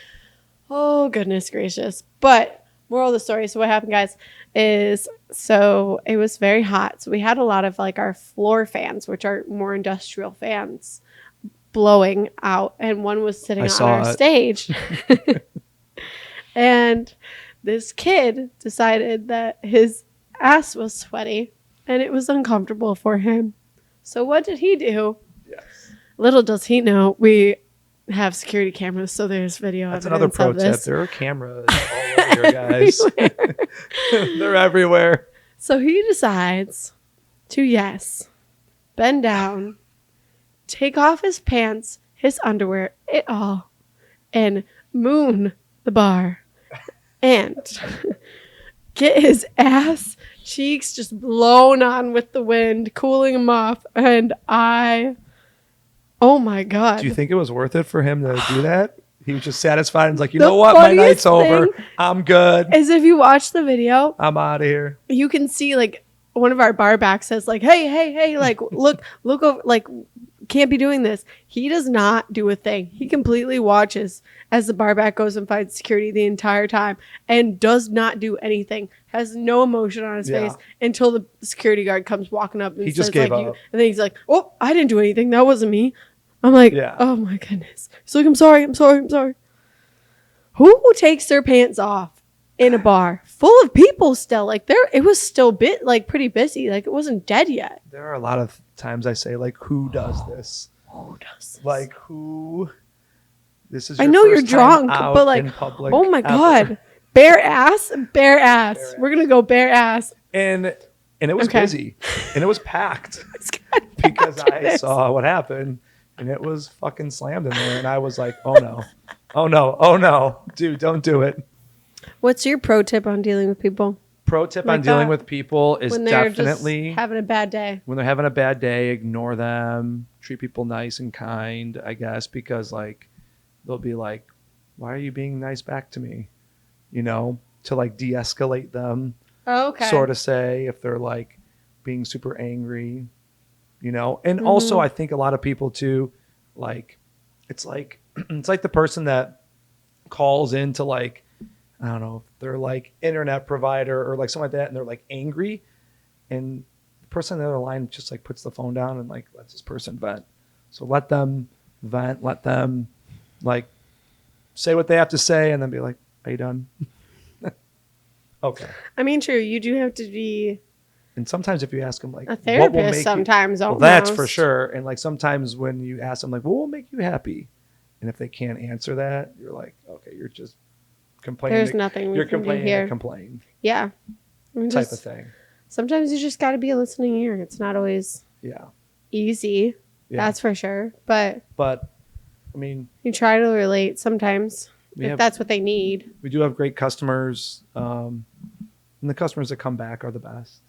oh, goodness gracious. But moral of the story. So what happened, guys, is so it was very hot. So we had a lot of like our floor fans, which are more industrial fans, blowing out. And one was sitting on our stage. And this kid decided that his ass was sweaty and it was uncomfortable for him. So what did he do? Yes. Little does he know, we have security cameras, so there's video That's evidence another pro of this. tip. There are cameras all over here, guys. They're everywhere. So he decides to, bend down, take off his pants, his underwear, it all, and moon the bar. And get his ass cheeks just blown on with the wind, cooling him off. And oh my God. Do you think it was worth it for him to do that? He was just satisfied and was like, you know what? My night's over. I'm good. As if you watch the video, I'm out of here. You can see like one of our bar backs says like, hey, like look over, like can't be doing this. He does not do a thing. He completely watches as the bar back goes and finds security the entire time and does not do anything. Has no emotion on his face until the security guard comes walking up and he says just gave like, up. and then he's like, oh, I didn't do anything. That wasn't me. I'm like, oh my goodness. He's like, I'm sorry. Who takes their pants off in a bar full of people still? Like it was still pretty busy. Like it wasn't dead yet. There are a lot of times I say like, who does this? Who does this? Like who? This is. I know you're drunk, but like, oh my God, bare ass. We're gonna go bare ass. And it was busy, and it was packed because I saw what happened, and it was fucking slammed in there, and I was like, oh no, dude, don't do it. What's your pro tip on dealing with people? Pro tip on dealing with people is when they're definitely just having a bad day. When they're having a bad day, ignore them. Treat people nice and kind, I guess, because like they'll be like, why are you being nice back to me? You know, to like de-escalate them. Oh, okay. Sort of say if they're like being super angry, you know. And also I think a lot of people too, like it's like the person that calls into like, I don't know, they're like internet provider or like something like that, and they're like angry, and the person on the other line just like puts the phone down and like lets this person vent. So let them vent, let them like say what they have to say, and then be like, are you done? Okay. I mean, true, you do have to be. And sometimes if you ask them like a therapist, well, that's for sure. And like sometimes when you ask them like, what will make you happy? And if they can't answer that, you're like, okay, you're just complaining. There's nothing you're complaining to complain. Yeah. Type of thing. Sometimes you just got to be a listening ear. It's not always easy. Yeah. That's for sure. But I mean, you try to relate sometimes if that's what they need. We do have great customers. And the customers that come back are the best.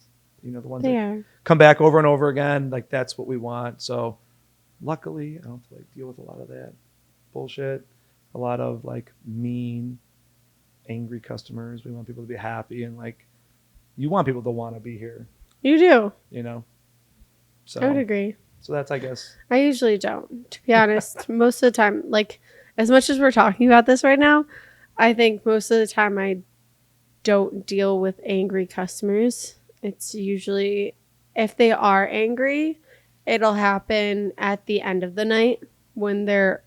You know, the ones that come back over and over again. Like that's what we want. So luckily, I don't have to like deal with a lot of that bullshit. A lot of like mean, angry customers. We want people to be happy, and like you want people to want to be here. You do. You know. So I would agree. So that's, I guess. I usually don't, to be honest. Most of the time, like as much as we're talking about this right now, I think most of the time I don't deal with angry customers. It's usually, if they are angry, it'll happen at the end of the night when you're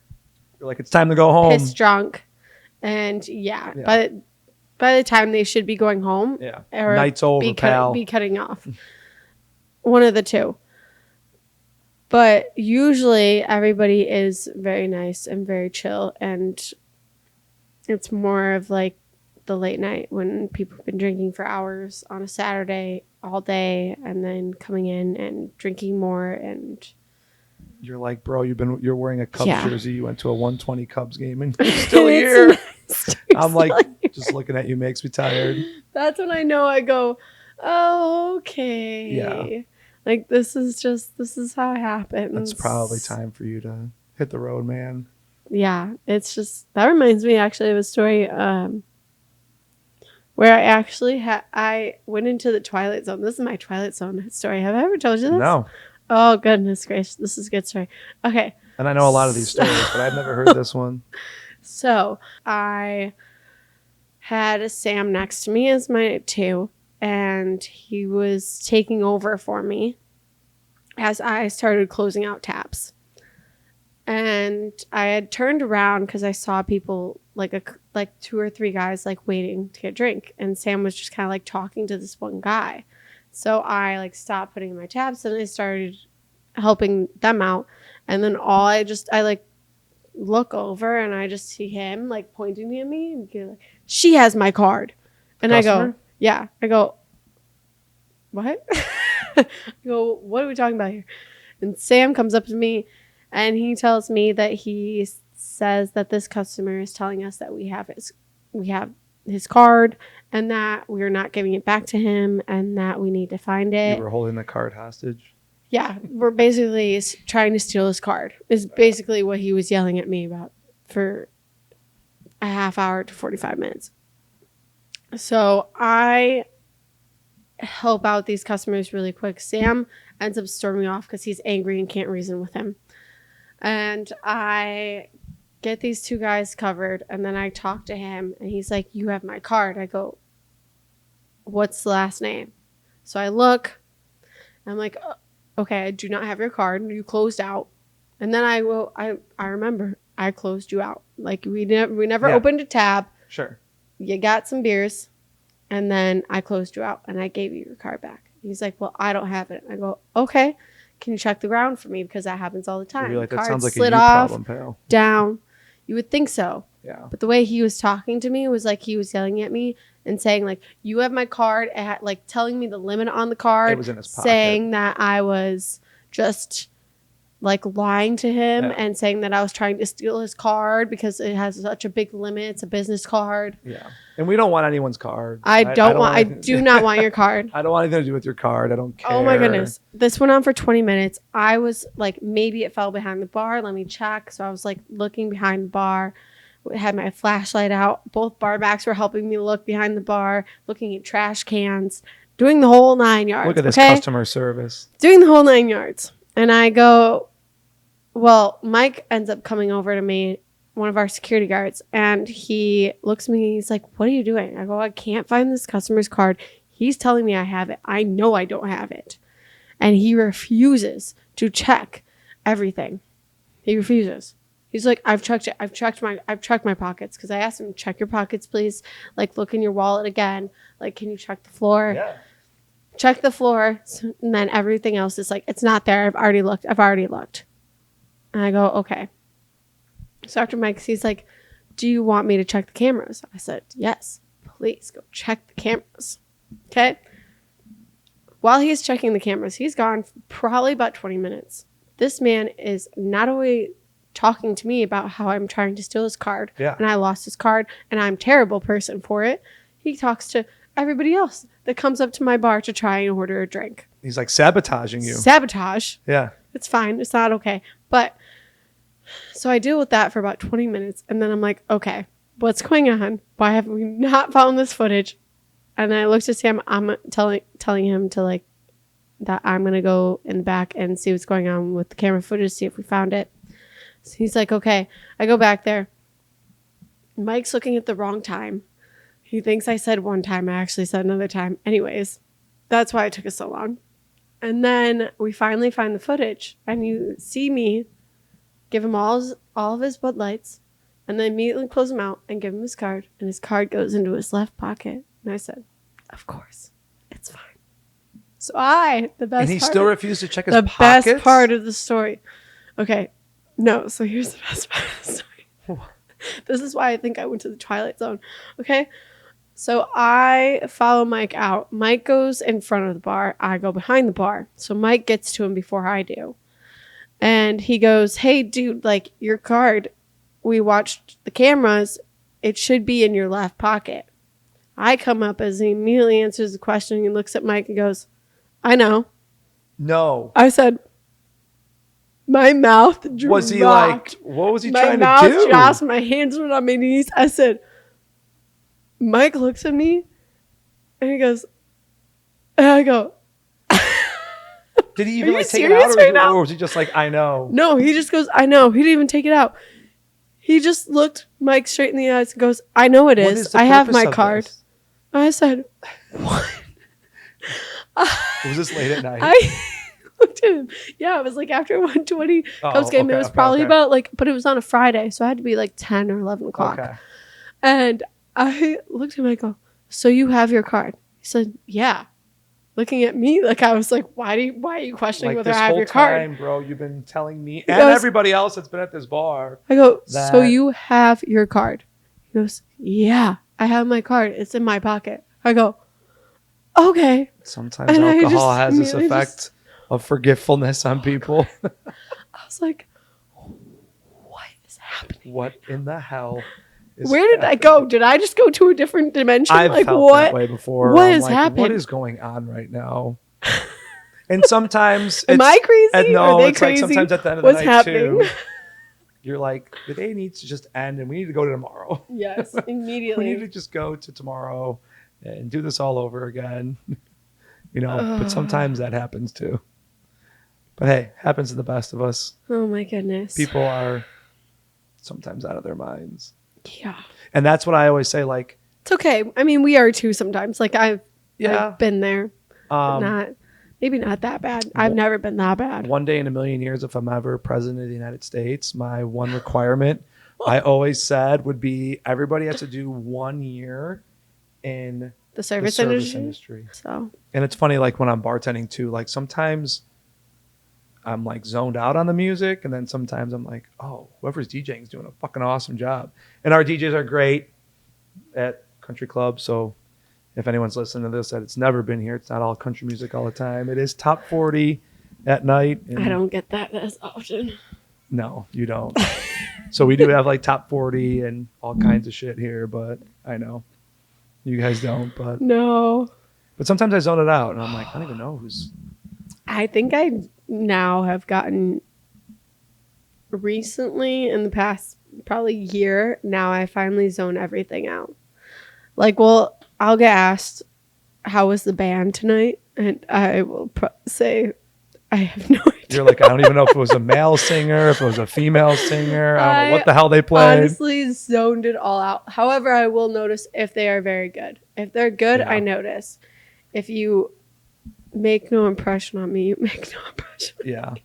like, it's time to go home. Pissed drunk. And by the time they should be going home. Yeah. Night's over, pal. Be cutting off. One of the two. But usually everybody is very nice and very chill. And it's more of like the late night when people have been drinking for hours on a Saturday all day and then coming in and drinking more. And you're like, bro, you're wearing a Cubs jersey. You went to a 120 Cubs game and you're still here. I'm like, just looking at you makes me tired. That's when I know. I go, oh, okay. Yeah. Like, this is how it happens. It's probably time for you to hit the road, man. Yeah. It's just, that reminds me actually of a story where I actually I went into the Twilight Zone. This is my Twilight Zone story. Have I ever told you this? No. Oh, goodness gracious. This is a good story. Okay. And I know a lot of these stories, but I've never heard this one. So I had Sam next to me as my 2, and he was taking over for me as I started closing out tabs. And I had turned around because I saw people, like 2 or 3 guys, like, waiting to get a drink. And Sam was just kind of, like, talking to this one guy. So I, like, stopped putting in my tabs, and I started helping them out. And then I look over, and I just see him, like, pointing at me. And like, she has my card. And Customer? I go, yeah. I go, what? I go, what are we talking about here? And Sam comes up to me, and he tells me that he says that this customer is telling us that we have his card and that we're not giving it back to him and that we need to find it. You were holding the card hostage? Yeah, we're basically trying to steal his card is basically what he was yelling at me about for a half hour to 45 minutes. So I help out these customers really quick. Sam ends up storming off because he's angry and can't reason with him. And I get these 2 guys covered, and then I talk to him, and he's like, you have my card. I go, what's the last name? So I look, and I'm like, okay, I do not have your card. You closed out. And then I remember I closed you out. Like, we never opened a tab. Sure. You got some beers, and then I closed you out, and I gave you your card back. He's like, well, I don't have it. I go, okay. Can you check the ground for me? Because that happens all the time. You're like, that Card sounds like slid a you off, problem, pal. down. You would think so. Yeah. But the way he was talking to me was like he was yelling at me and saying, like, you have my card, at, like, telling me the limit on the card. It was in his pocket. Saying that I was just, like, lying to him and saying that I was trying to steal his card because it has such a big limit. It's a business card. Yeah. And we don't want anyone's card. I do not want your card. I don't want anything to do with your card. I don't care. Oh my goodness. This went on for 20 minutes. I was like, maybe it fell behind the bar. Let me check. So I was like looking behind the bar. I had my flashlight out. Both bar backs were helping me look behind the bar, looking at trash cans, doing the whole 9 yards. Look at this customer service. Doing the whole 9 yards. And I go, well, Mike ends up coming over to me, one of our security guards, and he looks at me. He's like, what are you doing? I go, I can't find this customer's card. He's telling me I have it. I know I don't have it. And he refuses to check everything. He refuses. He's like, I've checked it. I've checked my pockets. Because I asked him, check your pockets, please. Like, look in your wallet again. Like, can you check the floor? Yeah. Check the floor. And then everything else is like, it's not there. I've already looked. And I go, okay. So after Mike, he's like, do you want me to check the cameras? I said, yes, please go check the cameras. Okay. While he's checking the cameras, he's gone for probably about 20 minutes. This man is not only talking to me about how I'm trying to steal his card and I lost his card and I'm a terrible person for it. He talks to everybody else that comes up to my bar to try and order a drink. He's like sabotaging you. Sabotage. Yeah. It's fine. It's not okay. But so I deal with that for about 20 minutes. And then I'm like, okay, what's going on? Why have we not found this footage? And then I looked at Sam. I'm telling him to like that I'm going to go in the back and see what's going on with the camera footage, see if we found it. So he's like, okay. I go back there. Mike's looking at the wrong time. He thinks I said one time. I actually said another time. Anyways, that's why it took us so long. And then we finally find the footage. And you see me give him all of his Bud Lights and then immediately close him out and give him his card. And his card goes into his left pocket. And I said, of course, it's fine. So the best part. And he still refused to check his pockets? The best part of the story. Okay. No, so here's the best part of the story. This is why I think I went to the Twilight Zone. Okay. So I follow Mike out. Mike goes in front of the bar. I go behind the bar. So Mike gets to him before I do. And he goes, hey, dude, like your card, we watched the cameras. It should be in your left pocket. I come up as he immediately answers the question and looks at Mike and goes, I know. No. I said, my mouth dropped. Was he like, what was he trying to do? My mouth dropped, my hands went on my knees. I said, Mike looks at me and he goes, and I go, did he even like take it out or was he just like, I know? No, he just goes, I know. He didn't even take it out. He just looked Mike straight in the eyes and goes, I know it is. I have my card. This? I said, what? Was this late at night? I looked at him. Yeah, it was like after 120 Cubs game. It was probably about like, but it was on a Friday. So it had to be like 10 or 11 o'clock. Okay. And I looked at him and I go, so you have your card? He said, yeah. Looking at me like I was like, why are you questioning like whether I have your card? This whole time, bro, you've been telling me and everybody else that's been at this bar. I go, so you have your card? He goes, yeah, I have my card. It's in my pocket. I go, okay. Sometimes and alcohol has this effect of forgetfulness on people. I was like, what is happening? What in the hell? Where did I go? Did I just go to a different dimension? I've like felt what? That way before. What is happening? What is going on right now? And sometimes am I crazy? No, Are they it's crazy? like sometimes at the end of the night too. You're like, the day needs to just end, and we need to go to tomorrow. Yes, immediately. We need to just go to tomorrow and do this all over again. But sometimes that happens too. But hey, happens to the best of us. Oh my goodness. People are sometimes out of their minds. Yeah. And that's what I always say, like, it's okay. I mean, we are too sometimes. Like I've been there. Maybe not that bad. I've never been that bad. One day in a million years, if I'm ever president of the United States, my one requirement I always said would be everybody has to do 1 year in the service industry. So, and it's funny, like when I'm bartending too, like sometimes I'm like zoned out on the music, and then sometimes I'm like, oh, whoever's DJing is doing a fucking awesome job. And our DJs are great at country clubs, so if anyone's listening to this that it's never been here, it's not all country music all the time. It is top 40 at night. I don't get that as often. No, you don't. So we do have like top 40 and all kinds of shit here, but I know you guys don't. But no. But sometimes I zone it out, and I'm like, I don't even know who's. I think I now have gotten recently in the past probably year. Now I finally zone everything out. Like, well, I'll get asked, how was the band tonight? And I will say, I have no idea. You're like, I don't even know if it was a male singer, if it was a female singer. I don't know what the hell they played. Honestly zoned it all out. However, I will notice if they are very good. If they're good, I notice. If you make no impression on me, you make no impression on me.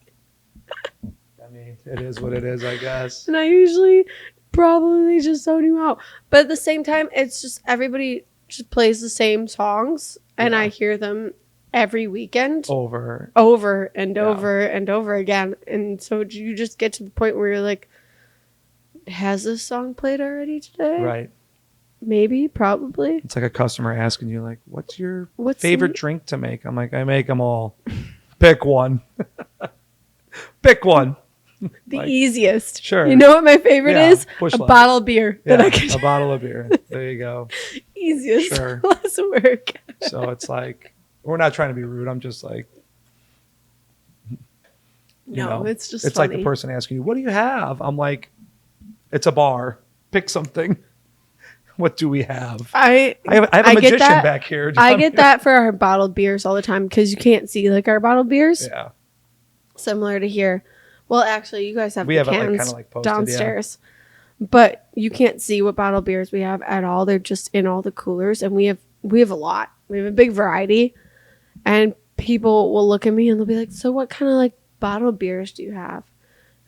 I mean, it is what it is, I guess. And I usually probably just zone you out. But at the same time, it's just everybody just plays the same songs, and I hear them every weekend over and over and over again. And so you just get to the point where you're like, has this song played already today? Right. Maybe, probably. It's like a customer asking you, like, what's your favorite drink to make? I'm like, I make them all. Pick one. Pick one. The easiest. Sure. You know what my favorite is? A bottle of beer. Yeah, a bottle of beer. There you go. Easiest. Sure. Less work. So it's like, we're not trying to be rude. I'm just like, it's just it's funny. like the person asking you, what do you have? I'm like, it's a bar. Pick something. What do we have? I have a magician back here. I get that for our bottled beers all the time because you can't see like our bottled beers. Yeah. Similar to here. Well, actually, you guys have the cans it like, kind of like posted, downstairs. Yeah. But you can't see what bottled beers we have at all. They're just in all the coolers, and we have a lot. We have a big variety. And people will look at me and they'll be like, so what kind of like bottled beers do you have?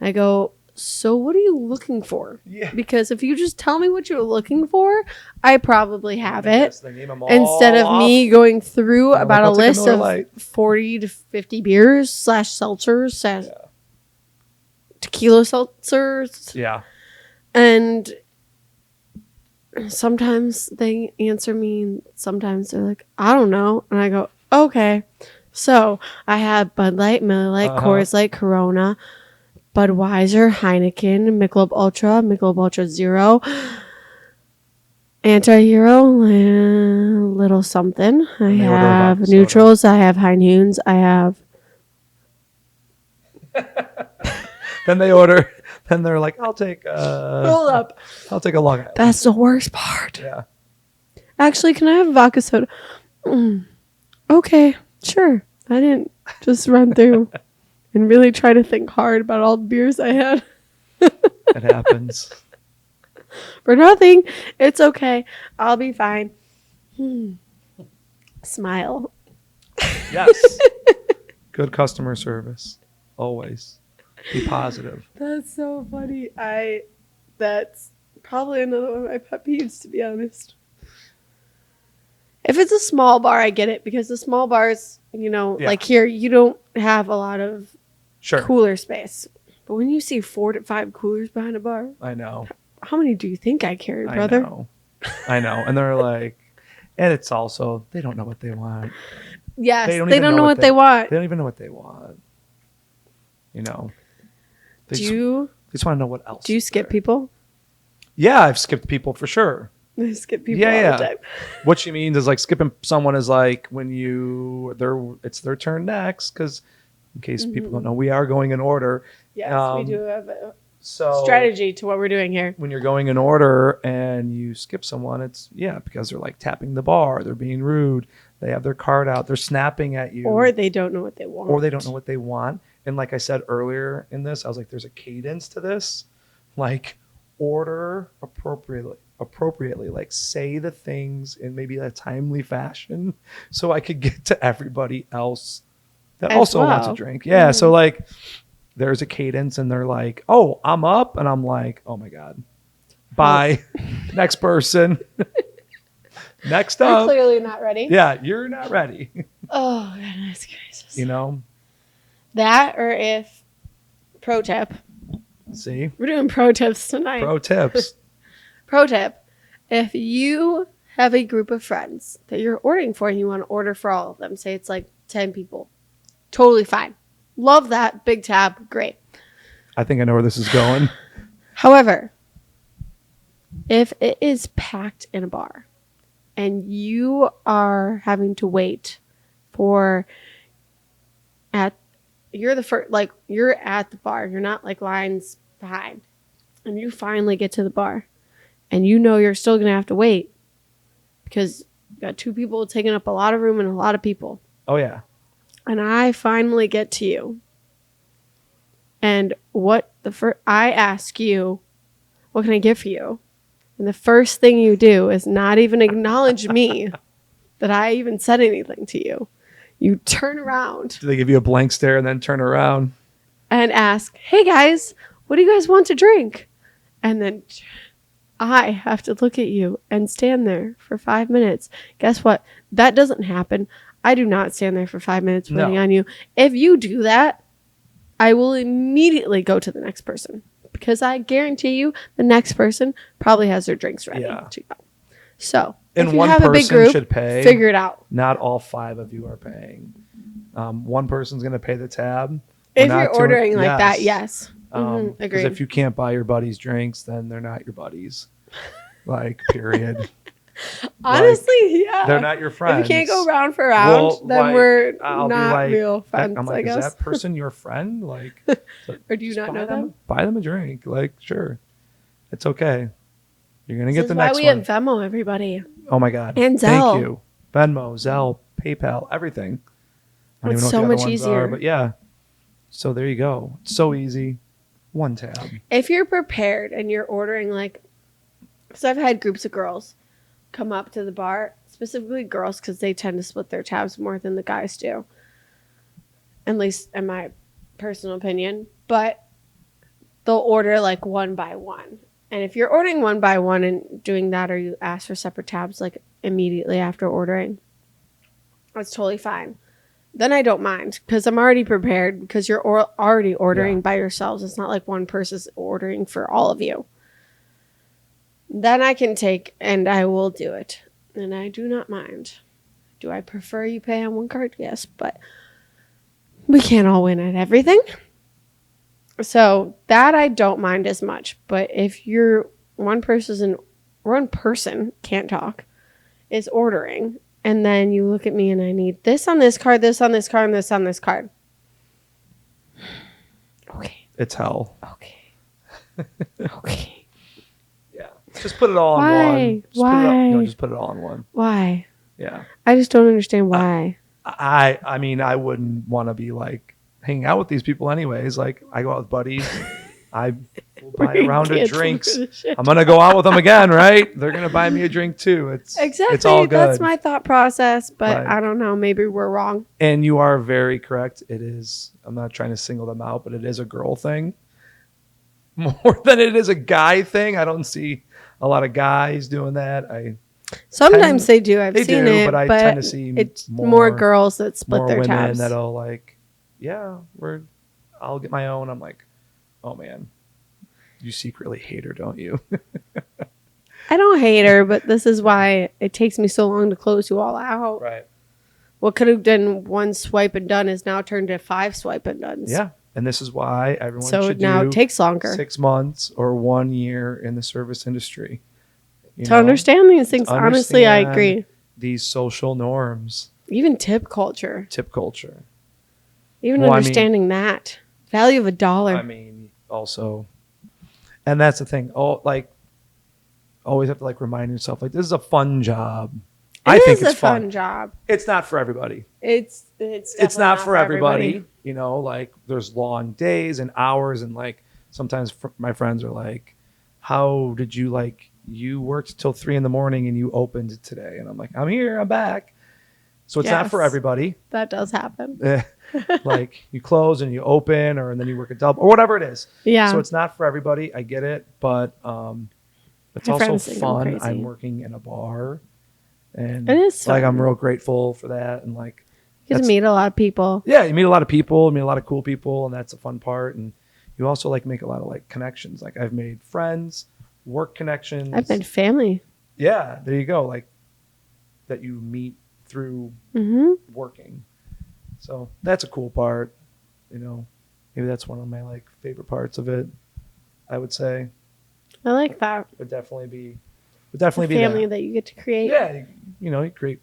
And I go, so what are you looking for? Yeah. Because if you just tell me what you're looking for, I probably have it. Instead of me going through about a list of 40 to 50 beers / seltzers / tequila seltzers. Yeah. And sometimes they answer me, and sometimes they're like, I don't know. And I go, okay. So I have Bud Light, Miller Lite, Coors Light, Corona, Budweiser, Heineken, Michelob Ultra Zero, Anti-Hero, little something. I have neutrals. I have High Noons. I have. Then they order. Then they're like, I'll take. Hold up. I'll take a Long Island. That's the worst part. Yeah. Actually, can I have vodka soda? Okay, sure. I didn't just run through and really try to think hard about all the beers I had. It happens. For nothing. It's okay. I'll be fine. Smile. Yes. Good customer service. Always. Be positive. That's so funny. That's probably another one of my pet peeves, to be honest. If it's a small bar, I get it, because the small bars, like here, you don't have a lot of cooler space. But when you see 4 to 5 coolers behind a bar, I know. How many do you think I carry, brother? I know. And they're like, and it's also, they don't know what they want. Yes, they don't know what they want. They don't even know what they want. They just want to know what else. Do you skip people? Yeah, I've skipped people for sure. I skip people all the time. What she means is like skipping someone is like when it's their turn next, because in case people don't know, we are going in order. Yes, we do have a strategy to what we're doing here. When you're going in order and you skip someone, it's because they're like tapping the bar, they're being rude, they have their card out, they're snapping at you, or they don't know what they want. And like I said earlier in this, I was like, there's a cadence to this, like order appropriately, like say the things in maybe a timely fashion so I could get to everybody else that also wants a drink. Yeah. So like there's a cadence and they're like, oh, I'm up. And I'm like, oh my God, bye. Next person. Next up. You're clearly not ready. Yeah. You're not ready. Oh, goodness gracious. That, or if pro tip. See, we're doing pro tips tonight. Pro tips. Pro tip. If you have a group of friends that you're ordering for and you want to order for all of them, say it's like 10 people, totally fine. Love that. Big tab. Great. I think I know where this is going. However, if it is packed in a bar and you are having to wait for you're the first, like you're at the bar, you're not like lines behind, and you finally get to the bar and you're still going to have to wait because you got 2 people taking up a lot of room and a lot of people. Oh yeah. And I finally get to you. And I ask you, what can I get for you? And the first thing you do is not even acknowledge me that I even said anything to you. You turn around. Do they give you a blank stare and then turn around? And ask, hey guys, what do you guys want to drink? And then I have to look at you and stand there for 5 minutes. Guess what? That doesn't happen. I do not stand there for 5 minutes waiting on you. If you do that, I will immediately go to the next person, because I guarantee you the next person probably has their drinks ready to go. So if you have a big group, should pay, figure it out. Not all 5 of you are paying. One person's going to pay the tab. If you're ordering like that, yes. Agreed. Because if you can't buy your buddies drinks, then they're not your buddies. Like, period. Honestly, yeah. They're not your friends. If you can't go round for round, then we're not real friends, I'm like, I guess. Is that person your friend? Like, or do you not know them? Buy them a drink. Like, sure. It's okay. You're going to get the next one. This is why we have Venmo, everybody. Oh, my God. And Zelle. Thank you. Venmo, Zelle, PayPal, everything. I don't even know so what the much other ones easier. are, but yeah. So there you go. It's so easy. One tab. If you're prepared and you're ordering because I've had groups of girls come up to the bar, specifically girls, because they tend to split their tabs more than the guys do. At least in my personal opinion. But they'll order like one by one. And if you're ordering one by one and doing that, or you ask for separate tabs like immediately after ordering, that's totally fine. Then I don't mind, because I'm already prepared, because you're already ordering by yourselves. It's not like one person's ordering for all of you. then I can take and I will do it. And I do not mind. Do I prefer you pay on one card? Yes, but we can't all win at everything. So that I don't mind as much. But if you're one person can't talk, is ordering, and then you look at me and I need this on this card, this on this card, and this on this card. Okay. It's hell. Okay. Okay. Yeah. Just put it all Why? on one. Why? Just put it all on one. Why? Yeah. I just don't understand why. I mean, I wouldn't want to be like hanging out with these people anyways. Like, I go out with buddies. I will buy a round of drinks. I'm going to go out with them again, right? They're going to buy me a drink too. It's all good. That's my thought process, but Right. I don't know. Maybe we're wrong. And you are very correct. It is. I'm not trying to single them out, but it is a girl thing more than it is a guy thing. I don't see a lot of guys doing that. Sometimes they do. I've They seen do, it, but I tend to see it's more- more girls that split more their women tabs. that'll like, yeah, I'll get my own. I'm like, oh man, you secretly hate her, don't you? I don't hate her, but this is why it takes me so long to close you all out. Right. What could have been one swipe and done is now turned to 5 swipe and done. Yeah. And this is why everyone So should now do it takes longer 6 months or 1 year in the service industry. You to know, understand these things. to Honestly, I understand agree. These social norms, Even tip culture. tip culture. Even Well, I mean- understanding that. Value of $1. I mean, also, and that's the thing. Oh, like, always have to like remind yourself, like, this is a fun job. I think it's it's a fun job. It's not for everybody. It's Not for everybody. You know, like, there's long days and hours, and like sometimes my friends are like, "How did you like? You worked till 3 a.m. and you opened today," and I'm like, "I'm here. I'm back." So it's not for Yes. everybody. That does happen. Like, you close and you open, and then you work a double or whatever it is. Yeah. So it's not for everybody. I get it, but it's My also friends think I'm fun. crazy. I'm working in a bar, and It is like, fun. I'm real grateful for that, and like, You get to meet a lot of people. yeah, you meet a lot of people, meet a lot of cool people, and that's a fun part. And you also like make a lot of like connections. Like, I've made friends, work connections. I've made family. Yeah, there you go. Like, that you meet through Mm-hmm. working. So that's a cool part. You know, maybe that's one of my like favorite parts of it. I would say I like that. would definitely be Family that. that you get to create. Yeah, you know, you create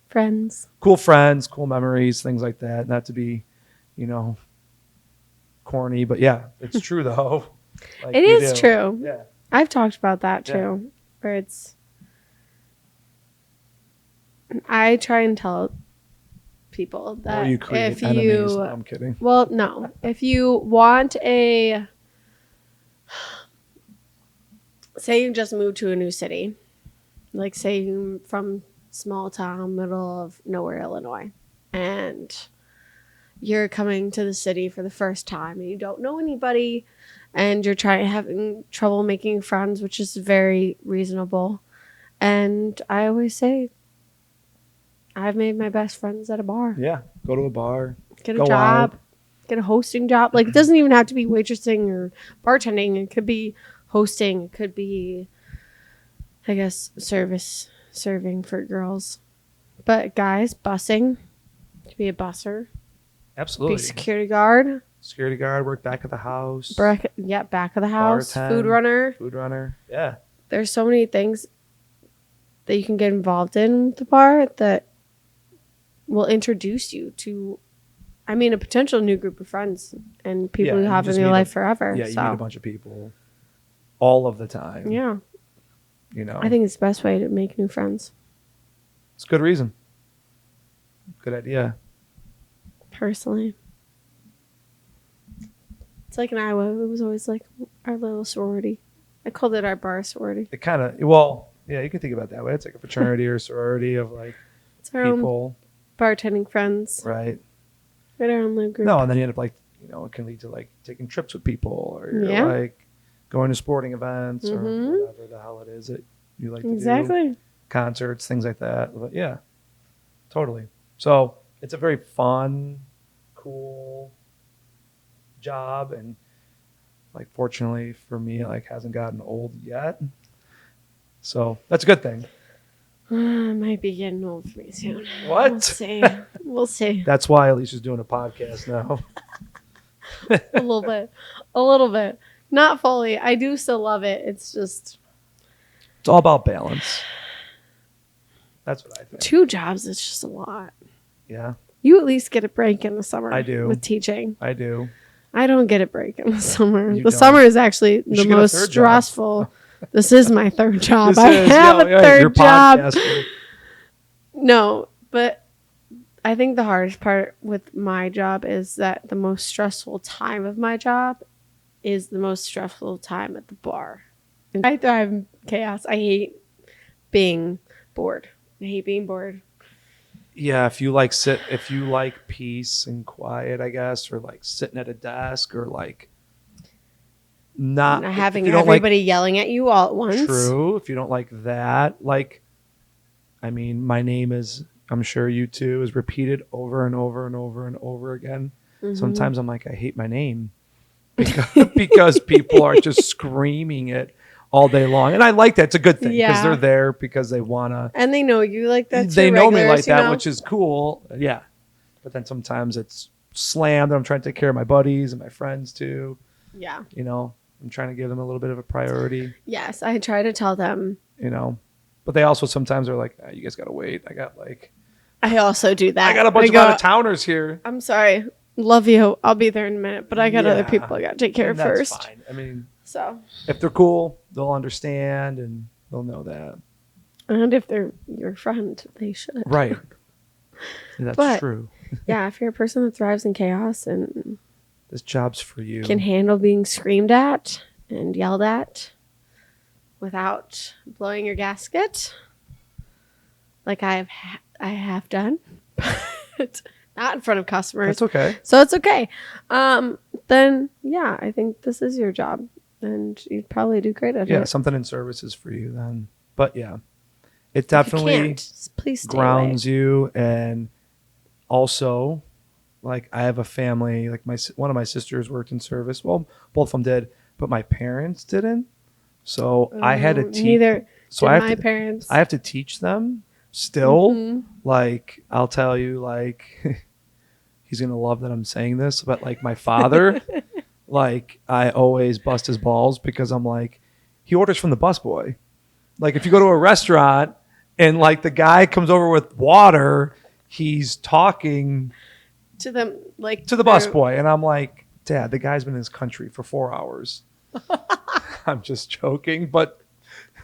Friends. cool friends, cool memories, things like that. Not to be, you know, corny, but yeah, it's true though. Like, It you is do. true. Yeah. I've talked about that Yeah. too. Where it's I try and tell people that Or you create if enemies. you No, I'm kidding. well, no. If you want say you just moved to a new city, like say you from small town, middle of nowhere, Illinois, and you're coming to the city for the first time and you don't know anybody and you're having trouble making friends, which is very reasonable. And I always say, I've made my best friends at a bar. Yeah, go to a bar. Get a Go job, out. get a hosting job. Like, it doesn't even have to be waitressing or bartending. It could be hosting. It could be, I guess, serving for girls. But guys, busing. To be a busser. Absolutely. Be security guard. Security guard, work back at the house. Back of the house. Bartend. Food runner. Food runner. Yeah. There's so many things that you can get involved in with the bar that will introduce you to, I mean, a potential new group of friends and people Yeah, you you have in just your meet life forever. Yeah, you so, meet a bunch of people all of the time. yeah, You know, I think it's the best way to make new friends. it's a good reason. Good idea. Personally, it's like in Iowa. It was always like our little sorority. I called it our bar sorority. It kind of, well, yeah, you can think about it that way. It's like a fraternity or sorority of like It's our own people, bartending friends. right? Right, our own little group. No, and then you end up like, you know, it can lead to like taking trips with people, or you're Yeah. like going to sporting events or Mhm. whatever the hell it is that you like to do. Exactly. Concerts, things like that. But yeah, totally. So it's a very fun, cool job, and like fortunately for me, it like hasn't gotten old yet. So that's a good thing. Might be getting old for me soon. What? We'll see. We'll see. That's why Alicia's doing a podcast now. A little bit. A little bit. Not fully. I do still love it. It's just It's all about balance. That's what I think. 2 jobs is just a lot. Yeah, You at least get a break in the summer. I do. With teaching. I do. I don't get a break in the summer. You The don't. summer is actually the should get a most third job. stressful. This is my 3rd job. This I is- have a you're 3rd job. podcaster. No, but I think the hardest part with my job is that the most stressful time of my job is the most stressful time at the bar. And I thrive in chaos. I hate being bored. I hate being bored. Yeah, if you like peace and quiet, I guess, or like sitting at a desk, or like not Having if you don't like- everybody yelling at you all at once. True. If you don't like that, like, I mean, my name is, I'm sure you too, is repeated over and over and over and over again. Mhm. Sometimes I'm like, I hate my name because people are just screaming it all day long. And I like that. It's a good thing because Yeah. they're there because they want to. And they know you like that too. They know me like regulars, you that, know? which is cool. Yeah. But then sometimes it's slammed. I'm trying to take care of my buddies and my friends too. Yeah. You know, I'm trying to give them a little bit of a priority, Yes, I try to tell them. you know. But they also sometimes are like, you guys got to wait. I also do that. I got a bunch of go, out-of-towners here. I'm sorry. Love you. I'll be there in a minute, but I got other Yeah. people I got to take care of And that's first. fine. I mean, So, if they're cool, they'll understand and they'll know that. and if they're your friend, they should. Right. That's But- true. Yeah, if you're a person that thrives in chaos and This job's for you. can handle being screamed at and yelled at without blowing your gasket, like I have done, but not in front of customers. That's okay. So it's okay. Then yeah, I think this is your job, and you'd probably do great at Yeah, it. something in services for you then. But yeah, it If you definitely can't, please stay grounds you. And also, like, I have a family, like one of my sisters worked in service. Well, both of them did, but my parents didn't. So away. I had to teach. Neither So did I have my to, parents. I have to teach them still. Mhm. Like, I'll tell you, like, he's going to love that I'm saying this, but like my father, like, I always bust his balls because I'm like, he orders from the busboy. Like, if you go to a restaurant and like the guy comes over with water, he's talking To them, like to the they're- busboy. And I'm like, Dad, the guy's been in this country for 4 hours. I'm just joking. But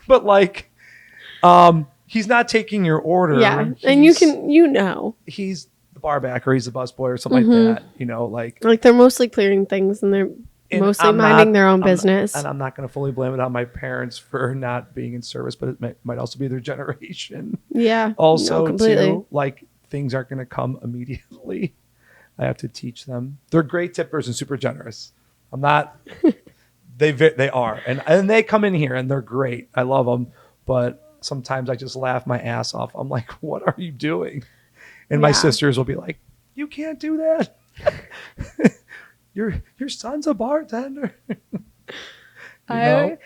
like, he's not taking your order. Yeah, and He's the bar back or he's the busboy or something Mhm. like that. You know, like they're mostly clearing things and they're and mostly I'm minding not- their own I'm not- business. and I'm not going to fully blame it on my parents for not being in service, but it might also be their generation. Yeah. Also, no, completely. too, like, things aren't going to come immediately. I have to teach them. They're great tippers and super generous. I'm not. They are, and they come in here and they're great. I love them, but sometimes I just laugh my ass off. I'm like, what are you doing? And my Yeah. sisters will be like, you can't do that. Your son's a bartender. I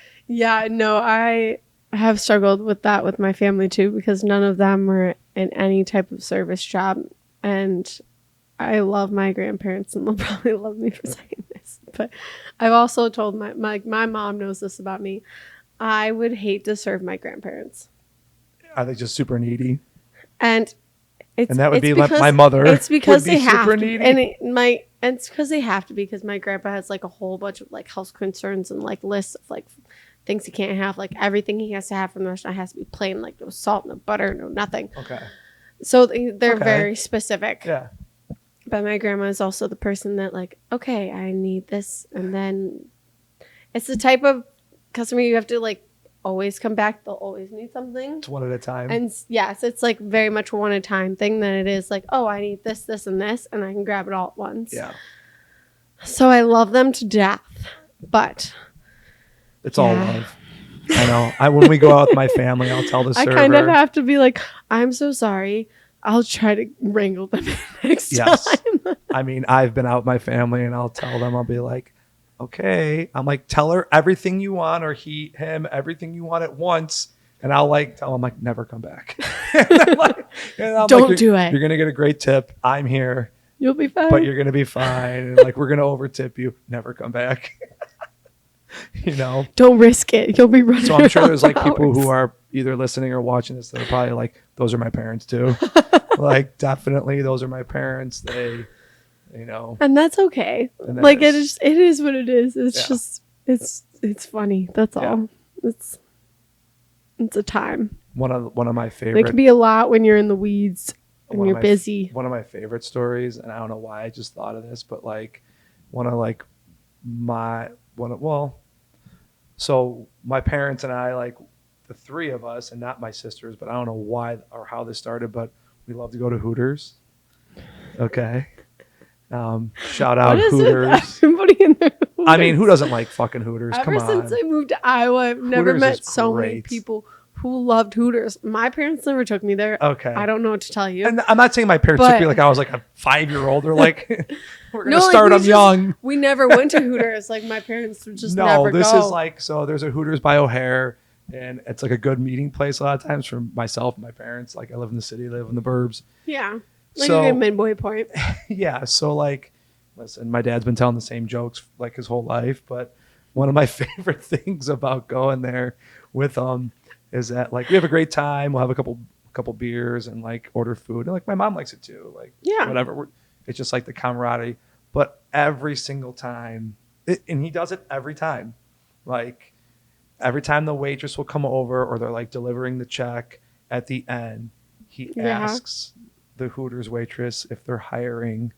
have struggled with that with my family too, because none of them were in any type of service job. And I love my grandparents and they'll probably love me for saying this. But I've also told my mom knows this about me. I would hate to serve my grandparents. Are they just super needy? And it's And that would it's be like because- my mother. It's because would be they have super to, needy. and it's because they have to, because my grandpa has like a whole bunch of like health concerns and like lists of like things he can't have, like everything he has to have from the restaurant has to be plain, like no salt, no butter, no nothing. Okay. So they're Okay. very specific. Yeah. But my grandma is also the person that like, okay, I need this, and then it's the type of customer you have to like always come back. They'll always need something. It's one at a time. And yes, it's like very much one at a time thing than it is like, oh, I need this, this, and this, and I can grab it all at once. yeah. So I love them to death, but It's all Yeah. love. I know. When we go out with my family, I'll tell the I server. kind of have to be like, I'm so sorry. I'll try to wrangle them in next Yes. time. I mean, I've been out with my family and I'll tell them, I'll be like, okay. I'm like, tell her everything you want, or him everything you want at once. And I'll like tell him like, never come back. Don't do it. You're going to get a great tip. I'm here. You'll be fine. But you're going to be fine. And like, we're going to over tip you. Never come back. Don't risk it. You'll be running. So I'm sure there's like around people hours. who are either listening or watching this that are probably like, those are my parents too. Like, definitely those are my parents. They, And that's okay. And that Like is- it is what it is. It's Yeah. just it's funny. That's all. It's a time. one of my It favorite. can be a lot when you're in the weeds and one of you're my- busy. One of my favorite stories, and I don't know why I just thought of this, but like one of like so my parents and I, like the three of us, and not my sisters, but I don't know why or how this started, but we love to go to Hooters. Okay. Shout out What is Hooters. it? Everybody in there. I mean, who doesn't like fucking Hooters? Ever Come on. since I moved to Iowa, I've never Hooters met is so many great. people who loved Hooters. My parents never took me there. Okay. I don't know what to tell you. And I'm not saying my parents took But- me like I was like a 5-year-old or like we're gonna No, like, start we them just- young. We never went to Hooters. Like my parents would just No, never this go. is like, so there's a Hooters by O'Hare, and it's like a good meeting place a lot of times for myself and my parents. Like I live in the city, live in the burbs. Yeah. Like So- a good midway point. Yeah, so like, listen, my dad's been telling the same jokes like his whole life, but one of my favorite things about going there with is that like we have a great time. We'll have a couple beers and like order food, and like my mom likes it too. Like whatever, it's just like the camaraderie. But every single time, and he does it every time. Like every time the waitress will come over or they're like delivering the check at the end, he asks the Hooters waitress if they're hiring.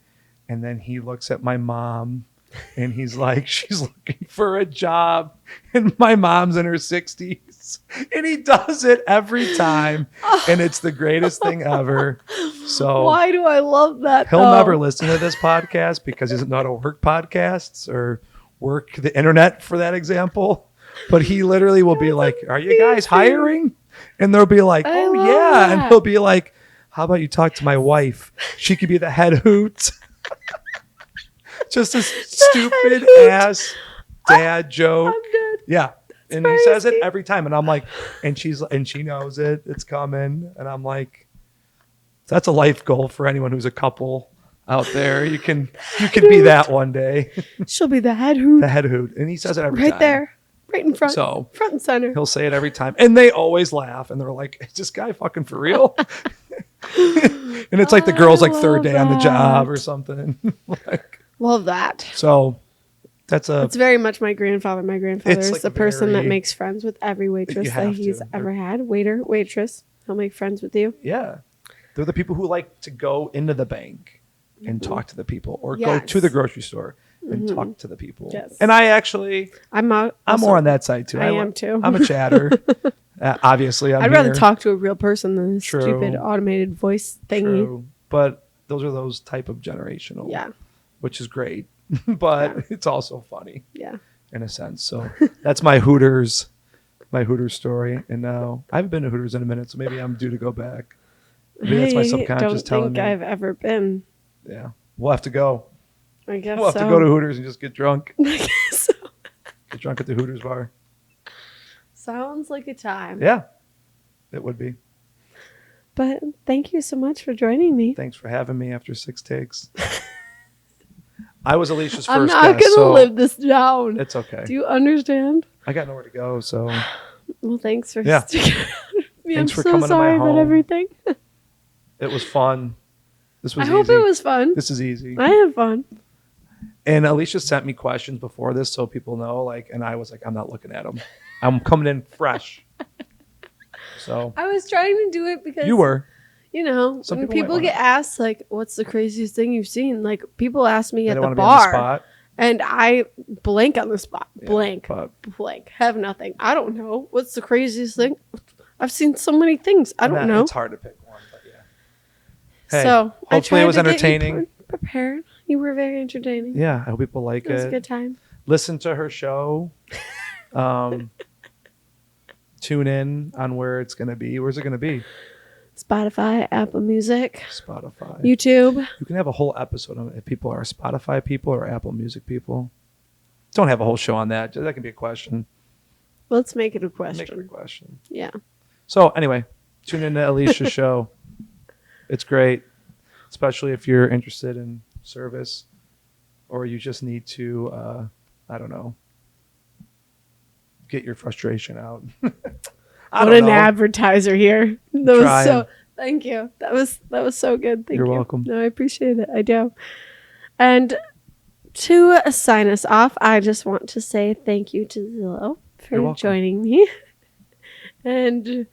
And then he looks at my mom and he's like, she's looking for a job. And my mom's in her 60s. And he does it every time. And it's the greatest thing ever. So Why do I love that? he'll though? never listen to this podcast because he doesn't know how to work podcasts or work the internet, for that example. But he literally will be like, are you guys hiring? And they'll be like, I oh love yeah. that. And he'll be like, how about you talk to my wife? She could be the head hoot. Just a stupid ass dad joke. I'm dead. Yeah. And he says it crazy. every time. And I'm like, and she knows it. It's coming. And I'm like, that's a life goal for anyone who's a couple out there. You can be that one day. She'll be the head hoot The head hoot. And he says it every right time. there, right in front, So front and center. he'll say it every time. And they always laugh. And they're like, is this guy fucking for real? And it's like the girl's like third day on the job or something. Like, Love that. so that's It's very much my grandfather. My grandfather It's is like the person that very- makes friends with every waitress You that have he's to. ever had. Waiter, waitress. He'll make friends with you. yeah. They're the people who like to go into the bank and talk to the people, or go Yes. to the grocery store and talk to the people. Yes. And I actually, I'm I'm also- more on that side too. I am too. I'm a chatter. Obviously, I'd rather talk to a real person than a True. stupid automated voice thingy. True. But those are those type of generational. Yeah. Which is great, but Yeah. it's also funny Yeah. in a sense. So that's my Hooters story. And now I haven't been to Hooters in a minute, so maybe I'm due to go back. Maybe that's my subconscious I telling don't me. think I've ever been. Yeah, we'll have to go. I guess We'll have so. to go to Hooters and just get drunk. I guess so. Get drunk at the Hooters bar. Sounds like a time. Yeah, it would be. But thank you so much for joining me. Thanks for having me after 6 takes. I was Alicia's I'm first not guest, gonna so live this down. it's okay. Do you understand? I got nowhere to go, so Well, thanks for Yeah. sticking around with me. Thanks I'm for so coming to my sorry about home. everything. it was fun. This was I hope easy. it was fun. This is easy. I had fun. And Alicia sent me questions before this, so people know. Like, and I was like, I'm not looking at them. I'm coming in fresh. So I was trying to do it because you were. You know, Some when people might people wanna- get asked like, "What's the craziest thing you've seen?" Like people ask me I at don't the want to be on the bar, spot. and I blank on the spot. Yeah, Blank, but blank. Have nothing. I don't know. What's the craziest thing? I've seen so many things. I don't know. It's hard to pick one, but yeah. Hey, So I hopefully it tried was to get you entertaining. prepared. You were very entertaining. Yeah, I hope people like It was a it. good time. Listen to her show. Tune in on where it's going to be. Where's it going to be? Spotify, Apple Music, Spotify. YouTube. You can have a whole episode on it if people are Spotify people or Apple Music people. Don't have a whole show on that. That can be a question. Let's make it a Make question. it a question. Yeah. So anyway, tune into Alicia's show. It's great, especially if you're interested in service or you just need to, I don't know, get your frustration out. What an advertiser here. That was Trying. so. Thank you. That was so good. Thank you. You're welcome. No, I appreciate it. I do. And to sign us off, I just want to say thank you to Zillow for joining me and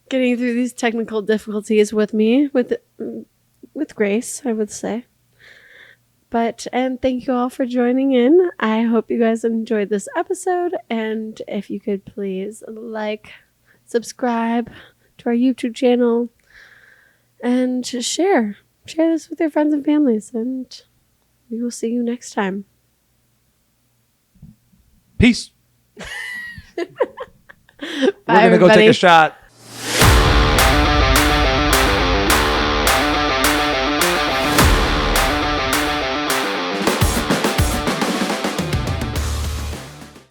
getting through these technical difficulties with me with grace, I would say. And thank you all for joining in. I hope you guys enjoyed this episode. And if you could please subscribe to our YouTube channel, and share this with your friends and families. And we will see you next time. Peace. Bye, We're going to go take a shot.